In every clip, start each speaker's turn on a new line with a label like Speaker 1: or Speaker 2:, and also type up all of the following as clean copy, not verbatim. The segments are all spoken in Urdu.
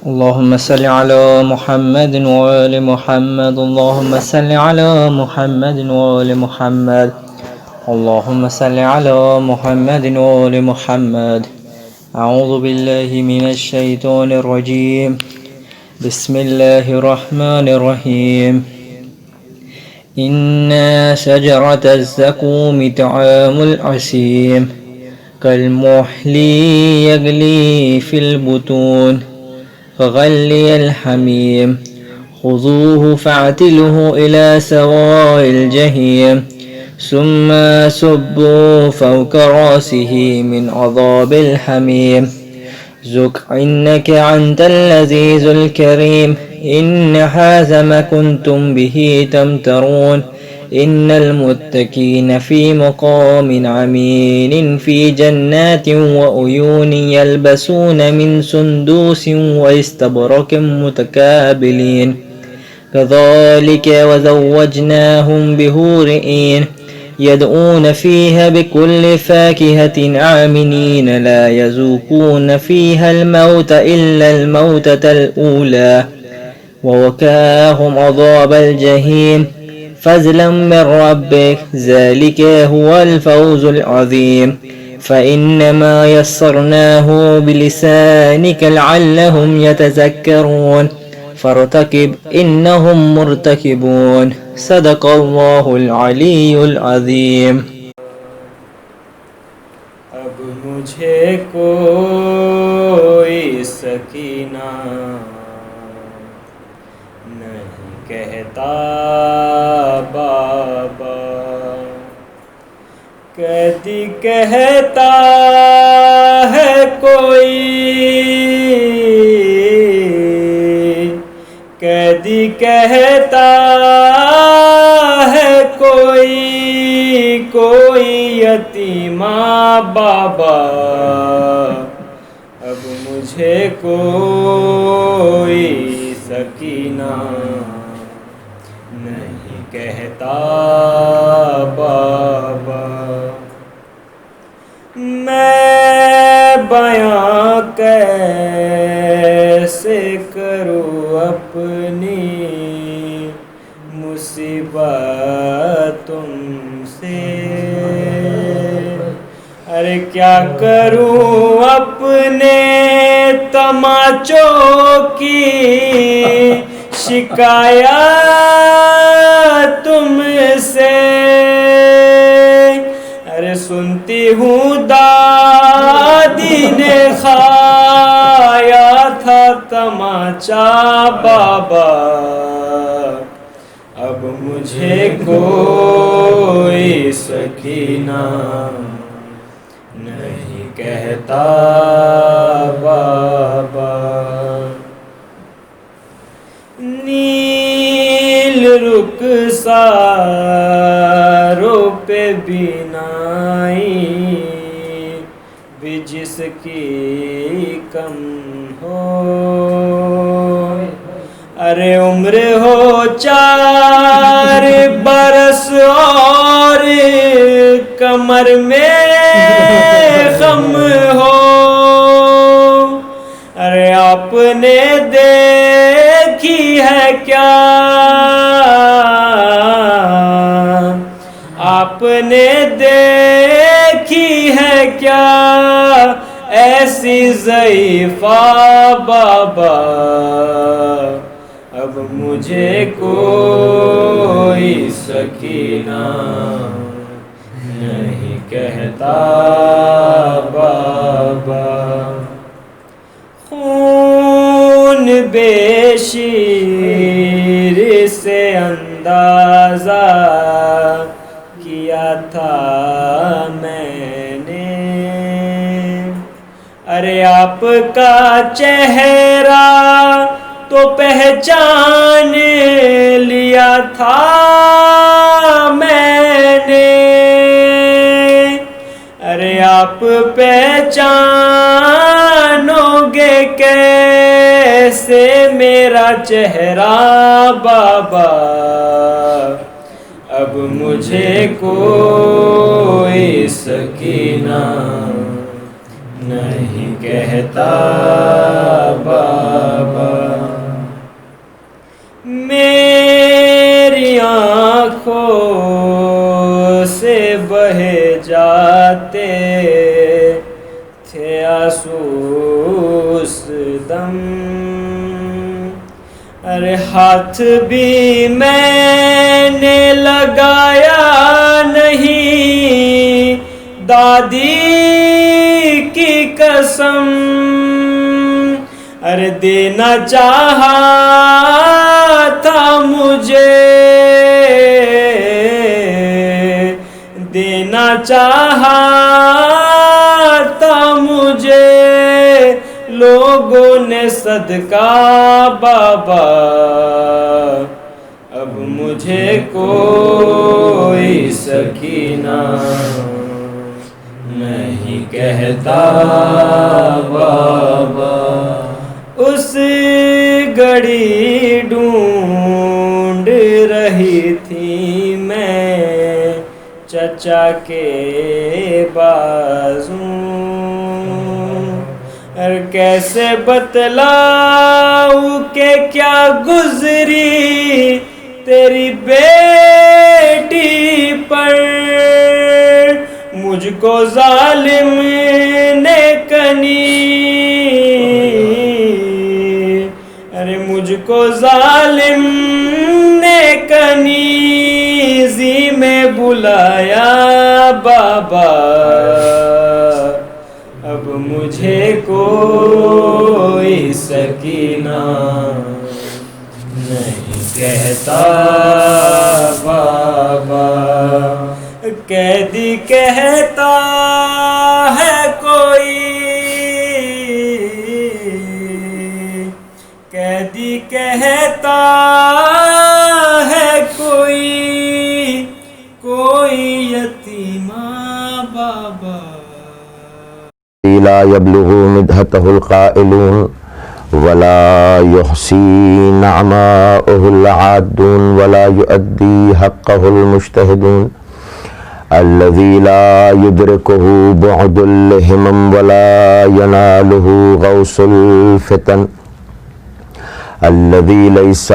Speaker 1: اللهم صل على محمد وآل محمد اللهم صل على محمد وآل محمد اللهم صل على محمد وآل محمد. أعوذ بالله من الشيطان الرجيم. بسم الله الرحمن الرحيم. إن شجرة الزقوم طعام الأثيم كالمحل يغلي في البطون كغلي الحميم خذوه فاعتلوه إلى سواء الجحيم ثم صبوا فوق رأسه من عذاب الحميم ذق إنك أنت اللذيذ الكريم إن هذا ما كنتم به تمترون إن المتقين في مقام أمين في جنات وعيون يلبسون من سندوس واستبرق متقابلين كذلك وزوجناهم بحور عين يدعون فيها بكل فاكهة آمنين لا يذوقون فيها الموت إلا الموتة الأولى ووقاهم عذاب الجحيم فضلا من ربك ذلك هو الفوز العظيم. فإنما يسرناه بلسانك لعلهم يتذكرون فارتقب إنهم مرتقبون. صدق الله العلی العظیم.
Speaker 2: اب مجھے کوئی سکینہ نہیں کہتا بابا، کہتی کہتا ہے کوئی، کہتی کہتا ہے کوئی، کوئی یتیمہ بابا، اب مجھے کوئی سکینہ نہیں کہتا بابا. میں بیاں کیسے کروں اپنی مصیبت تم سے، ارے کیا کروں اپنے تماچوں کی شکایت تم سے، ارے سنتی ہوں دادی نے کھایا تھا تماچا بابا، اب مجھے کوئی سکینہ نہیں کہتا بابا. نیل رخساروں پہ بینائی بھی جس کی کم ہو، ارے عمر ہو 4 برس اور کمر میں غم ہو، ارے آپ نے دیکھی ہے کیا، آپ نے دیکھی ہے کیا ایسی ضعیفہ بابا، اب مجھے کوئی سکینہ نہیں کہتا بابا. خون بے شیر سے اندازہ کیا تھا میں نے، ارے آپ کا چہرہ تو پہچان لیا تھا میں نے، ارے آپ پہچانو گے کیسے میرا چہرہ بابا، اب مجھے کوئی سکینہ نہیں کہتا بابا. دم ارے ہاتھ بھی میں نے لگایا نہیں دادی کی قسم ارے دینا چاہا تھا مجھے دینا چاہا تھا مجھے لوگوں نے صدقہ بابا اب مجھے کوئی سکینہ نہیں کہتا بابا اس گھڑی ڈھونڈ رہی تھی میں چچا کے بازوں اور کیسے بتلاؤں کہ کیا گزری تیری بیٹی پر مجھ کو ظالم نے کنی ارے مجھ کو ظالم نے کنیزی میں بلایا بابا اب مجھے کوئی سکینہ نہیں کہتا بابا قیدی کہتا ہے کوئی قیدی کہتا ہے کوئی یتیمہ بابا
Speaker 3: لا يبلغ مدحته القائلون ولا يحصي نعماءه العادون ولا يؤدي حقه المجتهدون الذي لا يدركه بعد الهمم ولا يناله غوص الفتن الذي ليس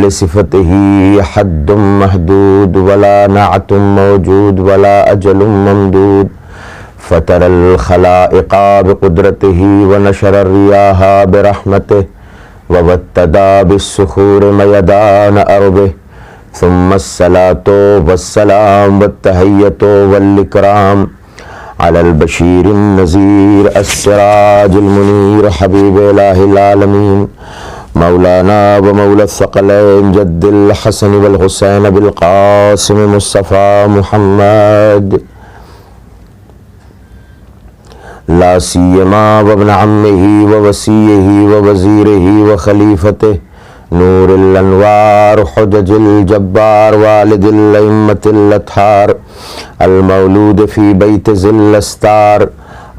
Speaker 3: لصفته حد محدود ولا نعت موجود ولا أجل ممدود فتر الخلائق بقدرته ونشر الرياح برحمته ووتدا بالصخور ميدان أرضه ثم الصلاة والسلام والتحية والإكرام على البشير النذير السراج المنير حبيب إله العالمين مولانا ومولى الثقلين جد الحسن والحسين بالقاسم مصطفى محمد لا سيما وابن عمه ووصيه ووزيره وخليفته نور الانوار حجج الجبار والد الائمة الاطهار المولود في بيت ذي الاستار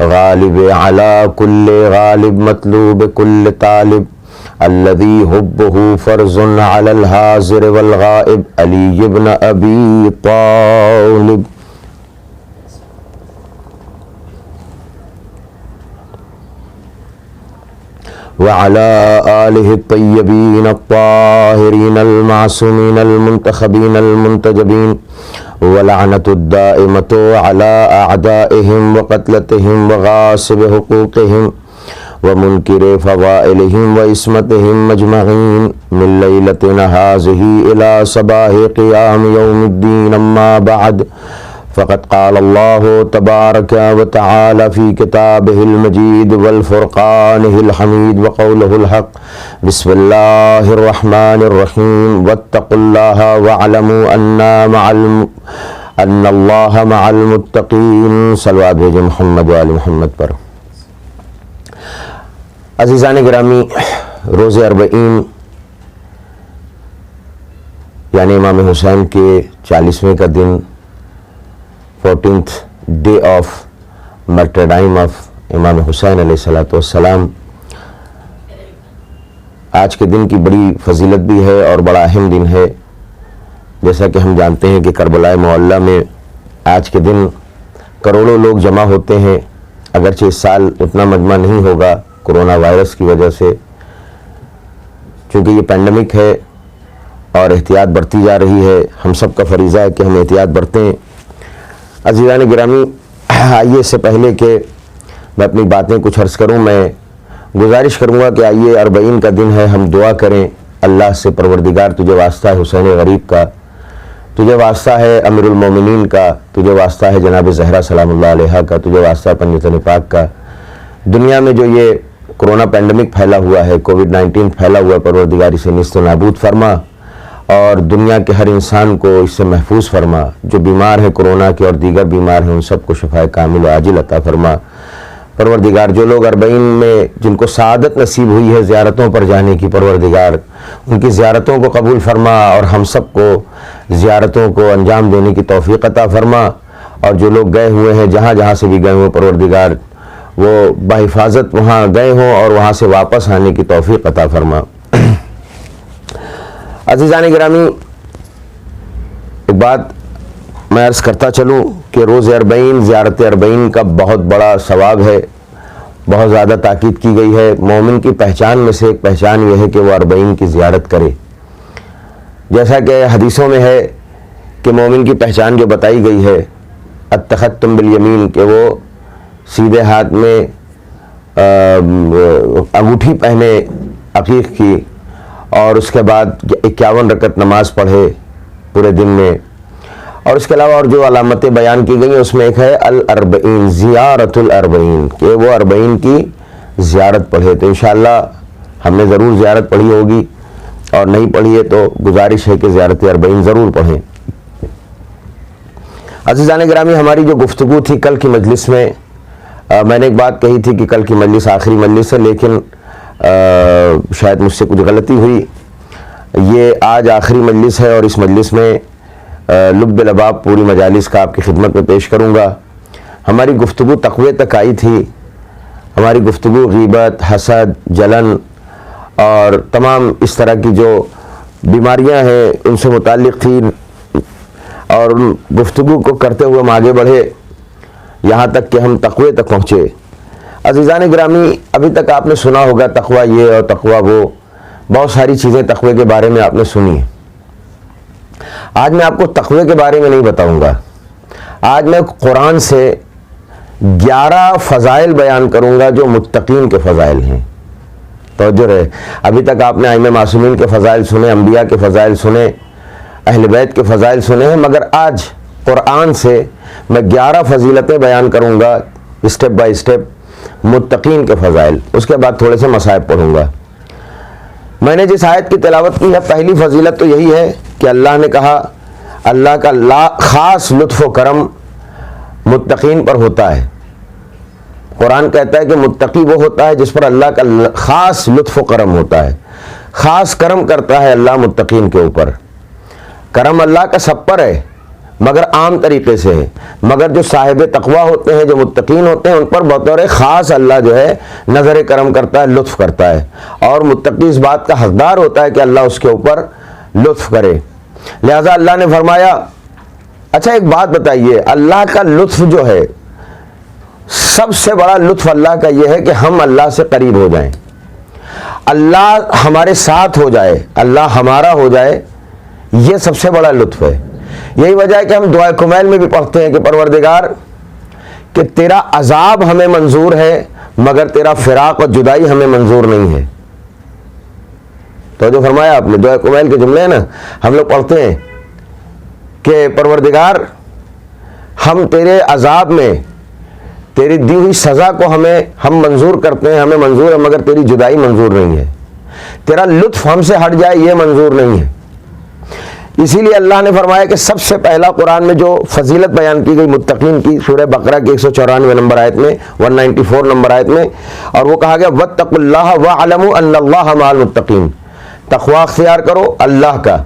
Speaker 3: غالب على كل غالب مطلوب كل طالب الذي حبه فرض على الحاضر والغائب علي بن ابي طالب وعلى آله الطيبين الطاهرين المعصومين المنتخبين المنتجبين ولعنة الدائمة على أعدائهم وقتلتهم وغاصب حقوقهم ومنكر فضائلهم وإسمتهم أجمعين من ليلتنا هذه إلى صباح قيام يوم الدين أما بعد فقد قال الله تبارك وتعالى في كتابه المجيد والفرقانه الحميد وقوله الحق بسم الله الرحمن الرحيم واتقوا الله واعلموا أن الله مع المتقين صلوات بھیجیں محمد و آل محمد پر۔ عزیزان گرامی، روز اربعین یعنی امام حسین کے 40ویں کا دن، 14th day of martyrdom of امام حسین علیہ السلام، آج کے دن کی بڑی فضیلت بھی ہے اور بڑا اہم دن ہے۔ جیسا کہ ہم جانتے ہیں کہ کربلا معلیٰ میں آج کے دن کروڑوں لوگ جمع ہوتے ہیں، اگرچہ اس سال اتنا مجمع نہیں ہوگا کرونا وائرس کی وجہ سے، چونکہ یہ پینڈیمک ہے اور احتیاط برتی جا رہی ہے۔ ہم سب کا فریضہ ہے کہ ہم احتیاط برتیں۔ عزیزان گرامی، آئیے اس سے پہلے کہ میں اپنی باتیں کچھ عرض کروں، میں گزارش کروں گا کہ آئیے 40 کا دن ہے، ہم دعا کریں اللہ سے، پروردگار تجھے واسطہ ہے حسین غریب کا، تجھے واسطہ ہے امیر المومنین کا، تجھے واسطہ ہے جناب زہرا سلام اللہ علیہا کا، تجھے واسطہ ہے پنجتن پاک کا۔ دنیا میں جو یہ کرونا پینڈمک پھیلا ہوا ہے، کووڈ-19 پھیلا ہوا ہے، پروردگار اسے نیست و نابود فرما اور دنیا کے ہر انسان کو اس سے محفوظ فرما۔ جو بیمار ہیں کرونا کے اور دیگر بیمار ہیں ان سب کو شفائے کامل و عاجل عطا فرما۔ پروردگار جو لوگ 40 میں جن کو سعادت نصیب ہوئی ہے زیارتوں پر جانے کی، پروردگار ان کی زیارتوں کو قبول فرما اور ہم سب کو زیارتوں کو انجام دینے کی توفیق عطا فرما۔ اور جو لوگ گئے ہوئے ہیں جہاں جہاں سے بھی گئے ہوئے، پروردگار وہ بحفاظت وہاں گئے ہوں اور وہاں سے واپس آنے کی توفیق عطا فرما۔ عزیزان گرامی، ایک بات میں عرض کرتا چلوں کہ روز 40 زیارت 40 کا بہت بڑا ثواب ہے، بہت زیادہ تاکید کی گئی ہے۔ مومن کی پہچان میں سے ایک پہچان یہ ہے کہ وہ 40 کی زیارت کرے، جیسا کہ حدیثوں میں ہے کہ مومن کی پہچان جو بتائی گئی ہے التختم بالیمین، کہ وہ سیدھے ہاتھ میں انگوٹھی پہنے عقیق کی اور اس کے بعد 51 رکعت نماز پڑھے پورے دن میں، اور اس کے علاوہ اور جو علامتیں بیان کی گئی ہیں اس میں ایک ہے ال40 زیارت ال40، کہ وہ 40 کی زیارت پڑھے۔ تو انشاءاللہ ہم نے ضرور زیارت پڑھی ہوگی، اور نہیں پڑھی ہے تو گزارش ہے کہ زیارت 40 ضرور پڑھیں۔ عزیزان گرامی، ہماری جو گفتگو تھی کل کی مجلس میں، میں نے ایک بات کہی تھی کہ کل کی مجلس آخری مجلس ہے، لیکن شاید مجھ سے کچھ غلطی ہوئی۔ یہ آج آخری مجلس ہے اور اس مجلس میں لب لباب پوری مجالس کا آپ کی خدمت میں پیش کروں گا۔ ہماری گفتگو تقوی تک آئی تھی، ہماری گفتگو غیبت، حسد، جلن اور تمام اس طرح کی جو بیماریاں ہیں ان سے متعلق تھی، اور ان گفتگو کو کرتے ہوئے ہم آگے بڑھے یہاں تک کہ ہم تقوی تک پہنچے۔ عزیزان گرامی، ابھی تک آپ نے سنا ہوگا تقوی یہ اور تقوی وہ، بہت ساری چیزیں تقوی کے بارے میں آپ نے سنی ہیں۔ آج میں آپ کو تقوی کے بارے میں نہیں بتاؤں گا، آج میں قرآن سے 11 فضائل بیان کروں گا جو متقین کے فضائل ہیں۔ توجہ رہے، ابھی تک آپ نے ائمہ معصومین کے فضائل سنے، انبیاء کے فضائل سنے، اہل بیت کے فضائل سنے ہیں، مگر آج قرآن سے میں 11 فضیلتیں بیان کروں گا اسٹیپ بائی اسٹیپ، متقین کے فضائل۔ اس کے بعد تھوڑے سے مصائب پڑھوں گا۔ میں نے جس آیت کی تلاوت کی ہے، پہلی فضیلت تو یہی ہے کہ اللہ نے کہا اللہ کا خاص لطف و کرم متقین پر ہوتا ہے۔ قرآن کہتا ہے کہ متقی وہ ہوتا ہے جس پر اللہ کا خاص لطف و کرم ہوتا ہے، خاص کرم کرتا ہے اللہ متقین کے اوپر۔ کرم اللہ کا سب پر ہے مگر عام طریقے سے ہے، مگر جو صاحب تقوی ہوتے ہیں، جو متقین ہوتے ہیں، ان پر بطور خاص اللہ جو ہے نظر کرم کرتا ہے، لطف کرتا ہے، اور متقی اس بات کا حقدار ہوتا ہے کہ اللہ اس کے اوپر لطف کرے۔ لہذا اللہ نے فرمایا، اچھا ایک بات بتائیے، اللہ کا لطف جو ہے، سب سے بڑا لطف اللہ کا یہ ہے کہ ہم اللہ سے قریب ہو جائیں، اللہ ہمارے ساتھ ہو جائے، اللہ ہمارا ہو جائے، یہ سب سے بڑا لطف ہے۔ یہی وجہ ہے کہ ہم دعائے کمیل میں بھی پڑھتے ہیں کہ پروردگار کہ تیرا عذاب ہمیں منظور ہے مگر تیرا فراق اور جدائی ہمیں منظور نہیں ہے۔ تو جو فرمایا آپ نے، دعائے کمیل کے جملے ہیں نا، ہم لوگ پڑھتے ہیں کہ پروردگار ہم تیرے عذاب میں تیری دی ہوئی سزا کو ہم منظور کرتے ہیں، ہمیں منظور ہے، مگر تیری جدائی منظور نہیں ہے، تیرا لطف ہم سے ہٹ جائے یہ منظور نہیں ہے۔ اسی لیے اللہ نے فرمایا کہ سب سے پہلا قرآن میں جو فضیلت بیان کی گئی متقین کی، سورہ بقرہ کی 194 نمبر آیت میں، 194 نمبر آیت میں، اور وہ کہا گیا واتقوا اللہ واعلموا ان اللہ مع المتقین، تقوی اختیار کرو اللہ کا،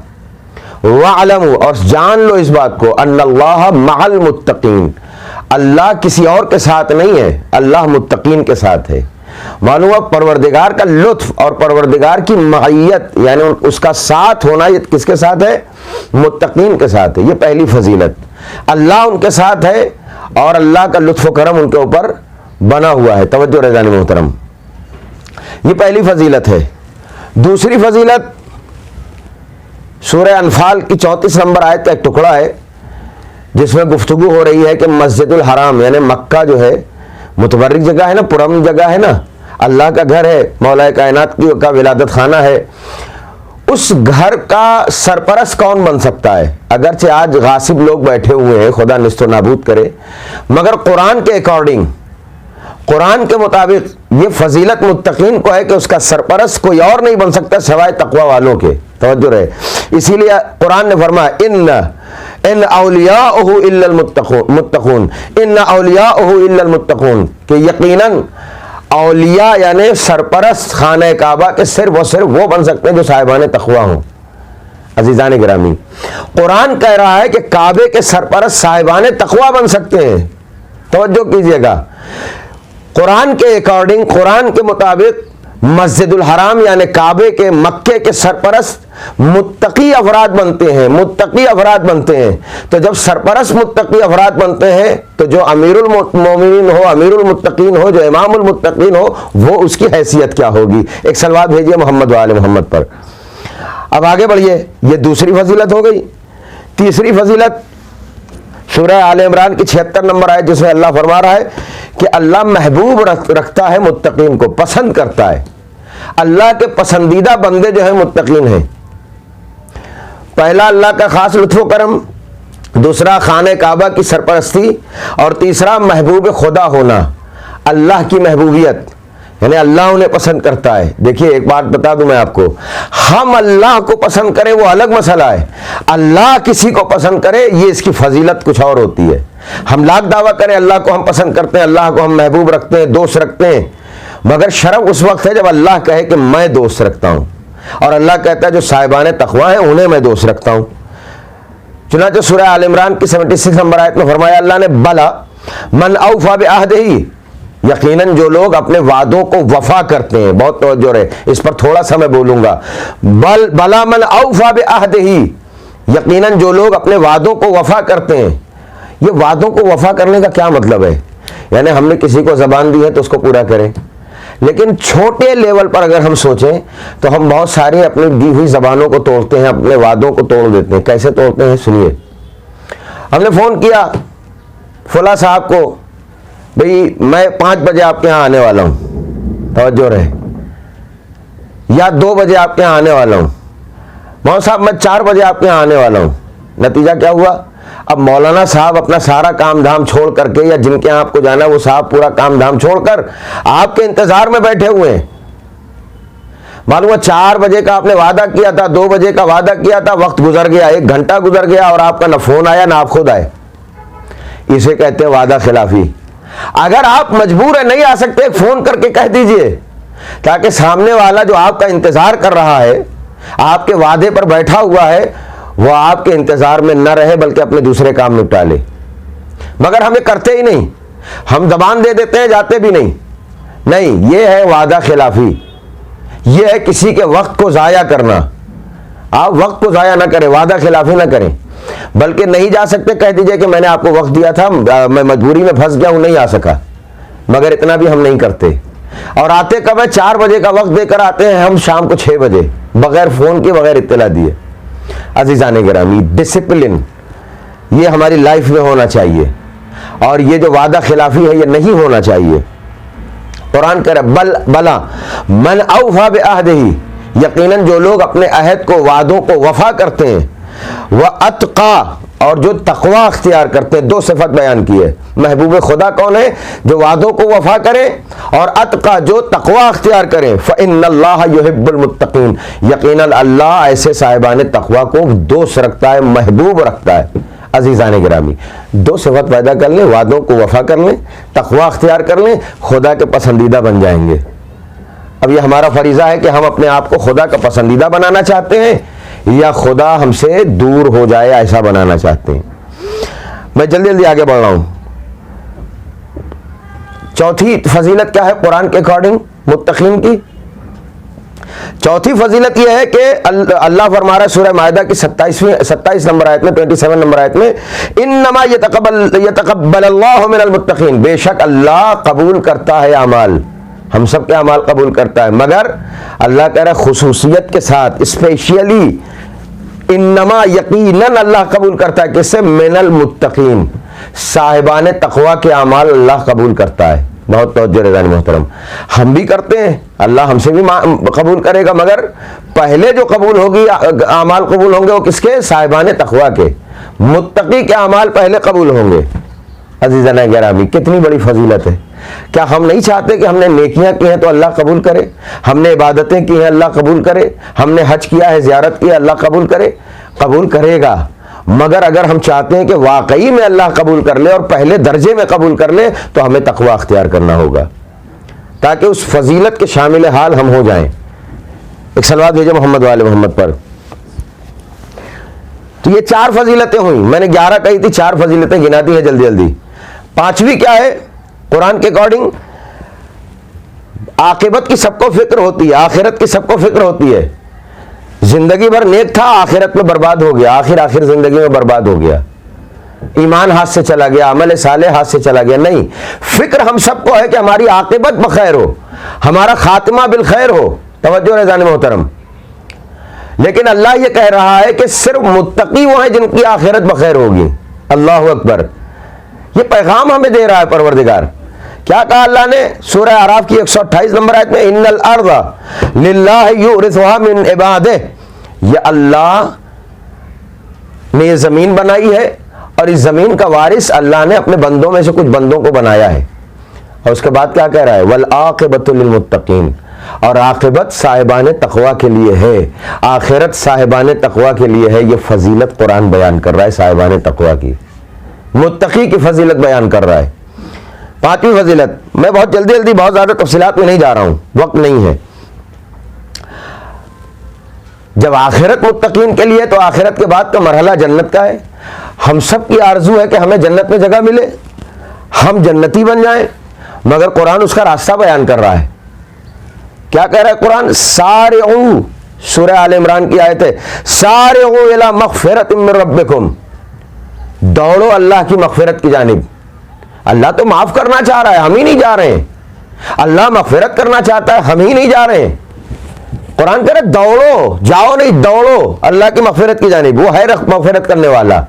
Speaker 3: واعلموا اور جان لو اس بات کو، ان اللہ مع المتقین، اللہ کسی اور کے ساتھ نہیں ہے، اللہ متقین کے ساتھ ہے۔ معلوم ہوا پروردگار کا لطف اور پروردگار کی معیت یعنی اس کا ساتھ ہونا، یہ کس کے ساتھ ہے؟ متقین کے ساتھ ہے۔ یہ پہلی فضیلت، اللہ ان کے ساتھ ہے اور اللہ کا لطف و کرم ان کے اوپر بنا ہوا ہے۔ توجہ رضان محترم، یہ پہلی فضیلت ہے۔ دوسری فضیلت سورہ انفال کی 34 نمبر آیت کا ایک ٹکڑا ہے جس میں گفتگو ہو رہی ہے کہ مسجد الحرام یعنی مکہ جو ہے متبرک جگہ ہے نا، پرامن جگہ ہے نا، اللہ کا گھر ہے، مولا کائنات کا ولادت خانہ ہے، اس گھر کا سرپرست کون بن سکتا ہے؟ اگرچہ آج غاصب لوگ بیٹھے ہوئے ہیں، خدا نست و نابود کرے، مگر قرآن کے اکارڈنگ، قرآن کے مطابق یہ فضیلت متقین کو ہے کہ اس کا سرپرست کوئی اور نہیں بن سکتا سوائے تقوی والوں کے. توجہ رہے، اسی لیے قرآن نے فرمایا ان اولیاءہ الا المتقون، ان اولیاءہ الا المتقون، کہ یقیناً اولیاء یعنی سرپرست خانہ کعبہ کے صرف و صرف وہ بن سکتے ہیں جو صاحبان تقوی ہوں. عزیزان گرامی، قرآن کہہ رہا ہے کہ کعبے کے سرپرست صاحبان تقوی بن سکتے ہیں. توجہ کیجئے گا، قرآن کے اکارڈنگ، قرآن کے مطابق مسجد الحرام یعنی کعبے کے، مکے کے سرپرست متقی افراد بنتے ہیں، متقی افراد بنتے ہیں. تو جب سرپرست متقی افراد بنتے ہیں تو جو امیر المومنین ہو، امیر المتقین ہو، جو امام المتقین ہو، وہ اس کی حیثیت کیا ہوگی؟ ایک صلوات بھیجیے محمد و آل محمد پر. اب آگے بڑھیے، یہ دوسری فضیلت ہو گئی. تیسری فضیلت سورہ آل عمران کی 76 نمبر آیت، جس میں اللہ فرما رہا ہے کہ اللہ محبوب رکھتا ہے متقین کو، پسند کرتا ہے. اللہ کے پسندیدہ بندے جو ہیں متقین ہیں. پہلا اللہ کا خاص لطف و کرم، دوسرا خانہ کعبہ کی سرپرستی، اور تیسرا محبوب خدا ہونا، اللہ کی محبوبیت، یعنی اللہ انہیں پسند کرتا ہے. دیکھیے ایک بات بتا دوں میں آپ کو، ہم اللہ کو پسند کریں وہ الگ مسئلہ ہے، اللہ کسی کو پسند کرے یہ اس کی فضیلت کچھ اور ہوتی ہے. ہم لاکھ دعویٰ کریں اللہ کو ہم پسند کرتے ہیں، اللہ کو ہم محبوب رکھتے ہیں، دوست رکھتے ہیں، مگر شرف اس وقت ہے جب اللہ کہے کہ میں دوست رکھتا ہوں، اور اللہ کہتا ہے جو صاحبان تقوی ہیں انہیں میں دوست رکھتا ہوں. چنانچہ سورہ آل عمران کی 76 نمبر آیت میں فرمایا اللہ نے، بلا من اوفی بعہدہ، یقیناً جو لوگ اپنے وعدوں کو وفا کرتے ہیں. بہت توجہ رہے، اس پر تھوڑا سا میں بولوں گا. بلا من اوفی بعہدہ، یقیناً جو لوگ اپنے وعدوں کو وفا کرتے ہیں. یہ وعدوں کو وفا کرنے کا کیا مطلب ہے؟ یعنی ہم نے کسی کو زبان دی ہے تو اس کو پورا کریں. لیکن چھوٹے لیول پر اگر ہم سوچیں تو ہم بہت ساری اپنی دی ہوئی زبانوں کو توڑتے ہیں، اپنے وعدوں کو توڑ دیتے ہیں. کیسے توڑتے ہیں سنیے. ہم نے فون کیا فلاں صاحب کو، بھئی میں 5 بجے آپ کے یہاں آنے والا ہوں، توجہ رہے، یا 2 بجے آپ کے یہاں آنے والا ہوں. مولوی صاحب میں 4 بجے آپ کے یہاں آنے والا ہوں. نتیجہ کیا ہوا؟ اب مولانا صاحب اپنا سارا کام دھام چھوڑ کر کے، یا جن کے یہاں آپ کو جانا ہے وہ صاحب پورا کام دھام چھوڑ کر آپ کے انتظار میں بیٹھے ہوئے ہیں. معلوم ہے 4 بجے کا آپ نے وعدہ کیا تھا، 2 بجے کا وعدہ کیا تھا، وقت گزر گیا، 1 گھنٹہ گزر گیا اور آپ کا نہ فون آیا نہ آپ خود آئے. اسے کہتے ہیں وعدہ خلافی. اگر آپ مجبور ہیں نہیں آ سکتے، فون کر کے کہہ دیجئے تاکہ سامنے والا جو آپ کا انتظار کر رہا ہے، آپ کے وعدے پر بیٹھا ہوا ہے، وہ آپ کے انتظار میں نہ رہے بلکہ اپنے دوسرے کام نپٹا لے. مگر ہم یہ کرتے ہی نہیں، ہم زبان دے دیتے ہیں، جاتے بھی نہیں. نہیں، یہ ہے وعدہ خلافی، یہ ہے کسی کے وقت کو ضائع کرنا. آپ وقت کو ضائع نہ کریں، وعدہ خلافی نہ کریں. بلکہ نہیں جا سکتے کہہ دیجئے کہ میں نے آپ کو وقت دیا تھا، میں مجبوری میں پھنس گیا ہوں، نہیں آ سکا. مگر اتنا بھی ہم نہیں کرتے. اور آتے کب ہے؟ 4 بجے کا وقت دے کر آتے ہیں ہم شام کو 6 بجے، بغیر فون کے، بغیر اطلاع دیے. عزیزان گرامی، ڈسپلن یہ ہماری لائف میں ہونا چاہیے، اور یہ جو وعدہ خلافی ہے یہ نہیں ہونا چاہیے. قرآن کہہ رہا ہے بلا من اوفی بعہدہ، یقیناً جو لوگ اپنے عہد کو، وعدوں کو وفا کرتے ہیں، واتقا، اور جو تقوی اختیار کرتے ہیں. 2 صفت بیان کی ہے. محبوب خدا کون ہے؟ جو وعدوں کو وفا کرے، اور اتقا جو تقوی اختیار کرے. فإن اللہ یحب المتقین، یقیناً اللہ ایسے صاحبان تقوی کو دوست رکھتا ہے، محبوب رکھتا ہے. عزیزان گرامی، 2 صفت پیدا کر لیں، وعدوں کو وفا کر لیں، تقوی اختیار کر لیں، خدا کے پسندیدہ بن جائیں گے. اب یہ ہمارا فریضہ ہے کہ ہم اپنے آپ کو خدا کا پسندیدہ بنانا چاہتے ہیں یا خدا ہم سے دور ہو جائے ایسا بنانا چاہتے ہیں. میں جلدی جلدی آگے بڑھ رہا ہوں. چوتھی فضیلت کیا ہے قرآن کے اکارڈنگ متقین کی؟ چوتھی فضیلت یہ ہے کہ اللہ فرما رہا ہے سورہ مائدہ کی 27 نمبر آیت میں، 27 نمبر آیت میں، انما یتقبل اللہ من المتقین، بے شک اللہ قبول کرتا ہے اعمال، ہم سب کے اعمال قبول کرتا ہے. مگر اللہ کہہ رہا ہے خصوصیت کے ساتھ، اسپیشلی، انما یقیناً اللہ قبول کرتا ہے، کس سے؟ من المتقین، صاحبان تقوی کے اعمال اللہ قبول کرتا ہے. بہت توجہ رضان محترم، ہم بھی کرتے ہیں، اللہ ہم سے بھی قبول کرے گا، مگر پہلے جو قبول ہوگی اعمال قبول ہوں گے وہ کس کے؟ صاحبان تقویٰ کے، متقی کے اعمال پہلے قبول ہوں گے۔ عزیزان گرامی، کتنی بڑی فضیلت ہے! کیا ہم نہیں چاہتے کہ ہم نے نیکیاں کی ہیں تو اللہ قبول کرے، ہم نے عبادتیں کی ہیں اللہ قبول کرے، ہم نے حج کیا ہے، زیارت کی ہے، اللہ قبول کرے؟ قبول کرے گا، مگر اگر ہم چاہتے ہیں کہ واقعی میں اللہ قبول کر لے اور پہلے درجے میں قبول کر لے تو ہمیں تقویٰ اختیار کرنا ہوگا تاکہ اس فضیلت کے شامل حال ہم ہو جائیں۔ ایک صلوات بھیجو محمد والے محمد پر۔ تو یہ 4 فضیلتیں ہوئیں، میں نے 11 کہی تھی، 4 فضیلتیں گنا دی ہیں جلدی جلدی۔ 5ویں کیا ہے؟ قرآن کے اکارڈنگ عاقبت کی سب کو فکر ہوتی ہے، آخرت کی سب کو فکر ہوتی ہے۔ زندگی بھر نیک تھا، آخرت میں برباد ہو گیا، آخر زندگی میں برباد ہو گیا، ایمان ہاتھ سے چلا گیا، عمل صالح ہاتھ سے چلا گیا۔ نہیں، فکر ہم سب کو ہے کہ ہماری عاقبت بخیر ہو، ہمارا خاتمہ بالخیر ہو۔ توجہ رضان محترم، لیکن اللہ یہ کہہ رہا ہے کہ صرف متقی وہ ہیں جن کی آخرت بخیر ہوگی۔ اللہ اکبر، یہ پیغام ہمیں دے رہا ہے پروردگار۔ کیا کہا اللہ نے سورہ اعراف کی 128 نمبر آیت میں؟ ان الارض للہ یورثها من عبادہ، یہ اللہ نے یہ زمین بنائی ہے اور اس زمین کا وارث اللہ نے اپنے بندوں میں سے کچھ بندوں کو بنایا ہے۔ اور اس کے بعد کیا کہہ رہا ہے؟ والعاقبۃ للمتقین، اور عاقبت صاحبان تقویٰ کے لیے ہے، آخرت صاحبان تقویٰ کے لیے ہے۔ یہ فضیلت قرآن بیان کر رہا ہے، صاحبان تقویٰ کی، متقی کی فضیلت بیان کر رہا ہے۔ 5ویں فضیلت، میں بہت جلدی بہت زیادہ تفصیلات میں نہیں جا رہا ہوں، وقت نہیں ہے۔ جب آخرت متقین کے لیے تو آخرت کے بعد کا مرحلہ جنت کا ہے۔ ہم سب کی آرزو ہے کہ ہمیں جنت میں جگہ ملے، ہم جنتی بن جائیں، مگر قرآن اس کا راستہ بیان کر رہا ہے۔ کیا کہہ رہا ہے قرآن؟ سارعوا، سورہ آل عمران کی آیت ہے، سارعوا الی مغفرۃ من ربکم، دوڑو اللہ کی مغفرت کی جانب۔ اللہ تو معاف کرنا چاہ رہا ہے، ہم ہی نہیں جا رہے ہیں۔ اللہ مغفرت کرنا چاہتا ہے، ہم ہی نہیں جا رہے ہیں۔ قرآن کہہ رہا ہے دوڑو، جاؤ نہیں، دوڑو اللہ کی مغفرت کی جانب۔ وہ ہے مغفرت کرنے والا،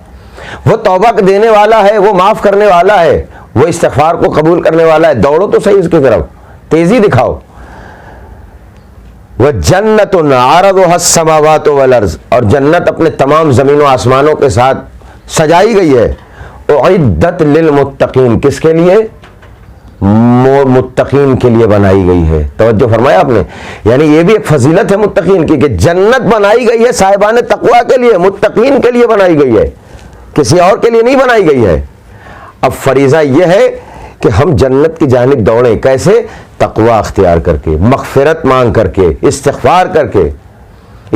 Speaker 3: وہ توبہ دینے والا ہے، وہ معاف کرنے والا ہے، وہ استغفار کو قبول کرنے والا ہے۔ دوڑو تو صحیح اس کی طرف، تیزی دکھاؤ۔ وَجَنَّةٌ عَرَضُهَا السَّمَاوَاتُ وَالْأَرْضُ، اور جنت اپنے تمام زمین و آسمانوں کے ساتھ سجائی گئی ہے۔ اعدت للمتقین، کس کے لیے؟ متقین کے لیے بنائی گئی ہے۔ توجہ فرمایا آپ نے، یعنی یہ بھی ایک فضیلت ہے متقین کی کہ جنت بنائی گئی ہے صاحبان تقویٰ کے لیے، متقین کے لیے بنائی گئی ہے، کسی اور کے لیے نہیں بنائی گئی ہے۔ اب فریضہ یہ ہے کہ ہم جنت کی جانب دوڑیں، کیسے؟ تقویٰ اختیار کر کے، مغفرت مانگ کر کے، استغفار کر کے۔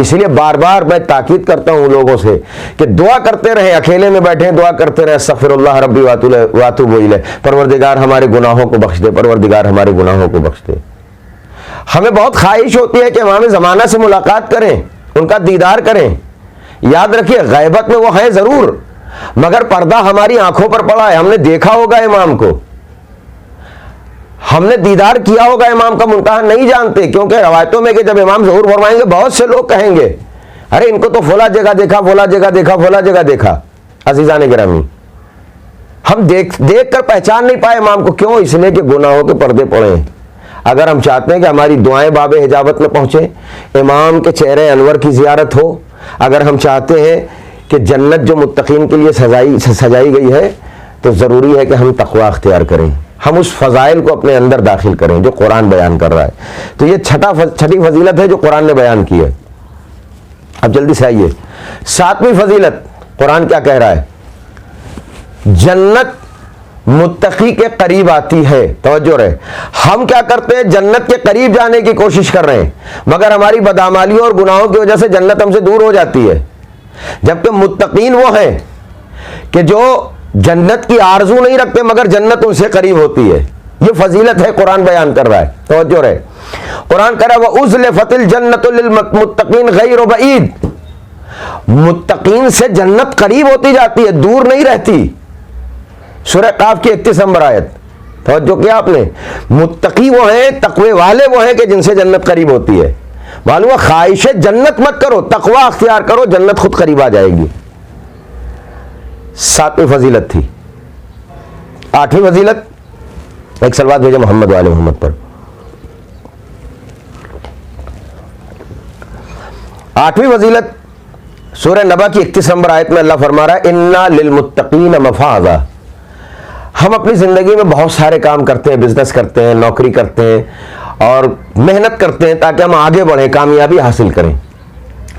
Speaker 3: اس لیے بار بار میں تاکید کرتا ہوں لوگوں سے کہ دعا کرتے رہیں، اکیلے میں بیٹھیں دعا کرتے رہیں، استغفر اللہ ربی واتوب الیہ، پروردگار ہمارے گناہوں کو بخش دے، پروردگار ہمارے گناہوں کو بخش دے۔ ہمیں بہت خواہش ہوتی ہے کہ امام زمانہ سے ملاقات کریں، ان کا دیدار کریں۔ یاد رکھیے غیبت میں وہ ہیں ضرور، مگر پردہ ہماری آنکھوں پر پڑا ہے، ہم نے دیکھا ہوگا امام کو، ہم نے دیدار کیا ہوگا امام کا، منتہا نہیں جانتے، کیونکہ روایتوں میں کہ جب امام ظہور فرمائیں گے بہت سے لوگ کہیں گے ارے ان کو تو فلاں جگہ دیکھا، فلاں جگہ دیکھا، فلاں جگہ دیکھا۔ عزیزان گرامی، ہم دیکھ کر پہچان نہیں پائے امام کو، کیوں؟ اس لیے کہ گناہوں کے پردے پڑے ہیں۔ اگر ہم چاہتے ہیں کہ ہماری دعائیں باب حجابت میں پہنچے، امام کے چہرے انور کی زیارت ہو، اگر ہم چاہتے ہیں کہ جنت جو متقین کے لیے سجائی گئی ہے، تو ضروری ہے کہ ہم تقویٰ اختیار کریں، ہم اس فضائل کو اپنے اندر داخل کریں جو قرآن بیان کر رہا ہے۔ تو یہ چھٹی فضیلت ہے جو قرآن نے بیان کی ہے۔ اب جلدی سے آئیے 7ویں فضیلت، قرآن کیا کہہ رہا ہے؟ جنت متقی کے قریب آتی ہے۔ توجہ رہے، ہم کیا کرتے ہیں؟ جنت کے قریب جانے کی کوشش کر رہے ہیں، مگر ہماری بدعمالیوں اور گناہوں کی وجہ سے جنت ہم سے دور ہو جاتی ہے۔ جبکہ متقین وہ ہیں کہ جو جنت کی آرزو نہیں رکھتے مگر جنت ان سے قریب ہوتی ہے۔ یہ فضیلت ہے، قرآن بیان کر رہا ہے۔ توجہ رہے، قرآن کہہ رہا ہے وَأُزْلِفَتِ الْجَنَّةُ لِلْمُتَّقِينَ غَيْرُ بَعِيدٍ، متقین سے جنت قریب ہوتی جاتی ہے، دور نہیں رہتی۔ سورہ قاف کی 31 نمبر آیت، توجہ کیا آپ نے؟ متقی وہ ہیں، تقوی والے وہ ہیں کہ جن سے جنت قریب ہوتی ہے۔ معلوم ہے خواہش جنت مت کرو، تقوی اختیار کرو، جنت خود قریب آ جائے گی۔ 7ویں فضیلت تھی۔ 8ویں فضیلت ایک صلوات بھیجے محمد وآل محمد پر. 8ویں فضیلت سورہ نبا کی 31 نمبر آیت میں اللہ فرما رہا ہے اِنَّا لِلْمُتَّقِينَ مَفَازًا. ہم اپنی زندگی میں بہت سارے کام کرتے ہیں, بزنس کرتے ہیں, نوکری کرتے ہیں اور محنت کرتے ہیں تاکہ ہم آگے بڑھیں, کامیابی حاصل کریں.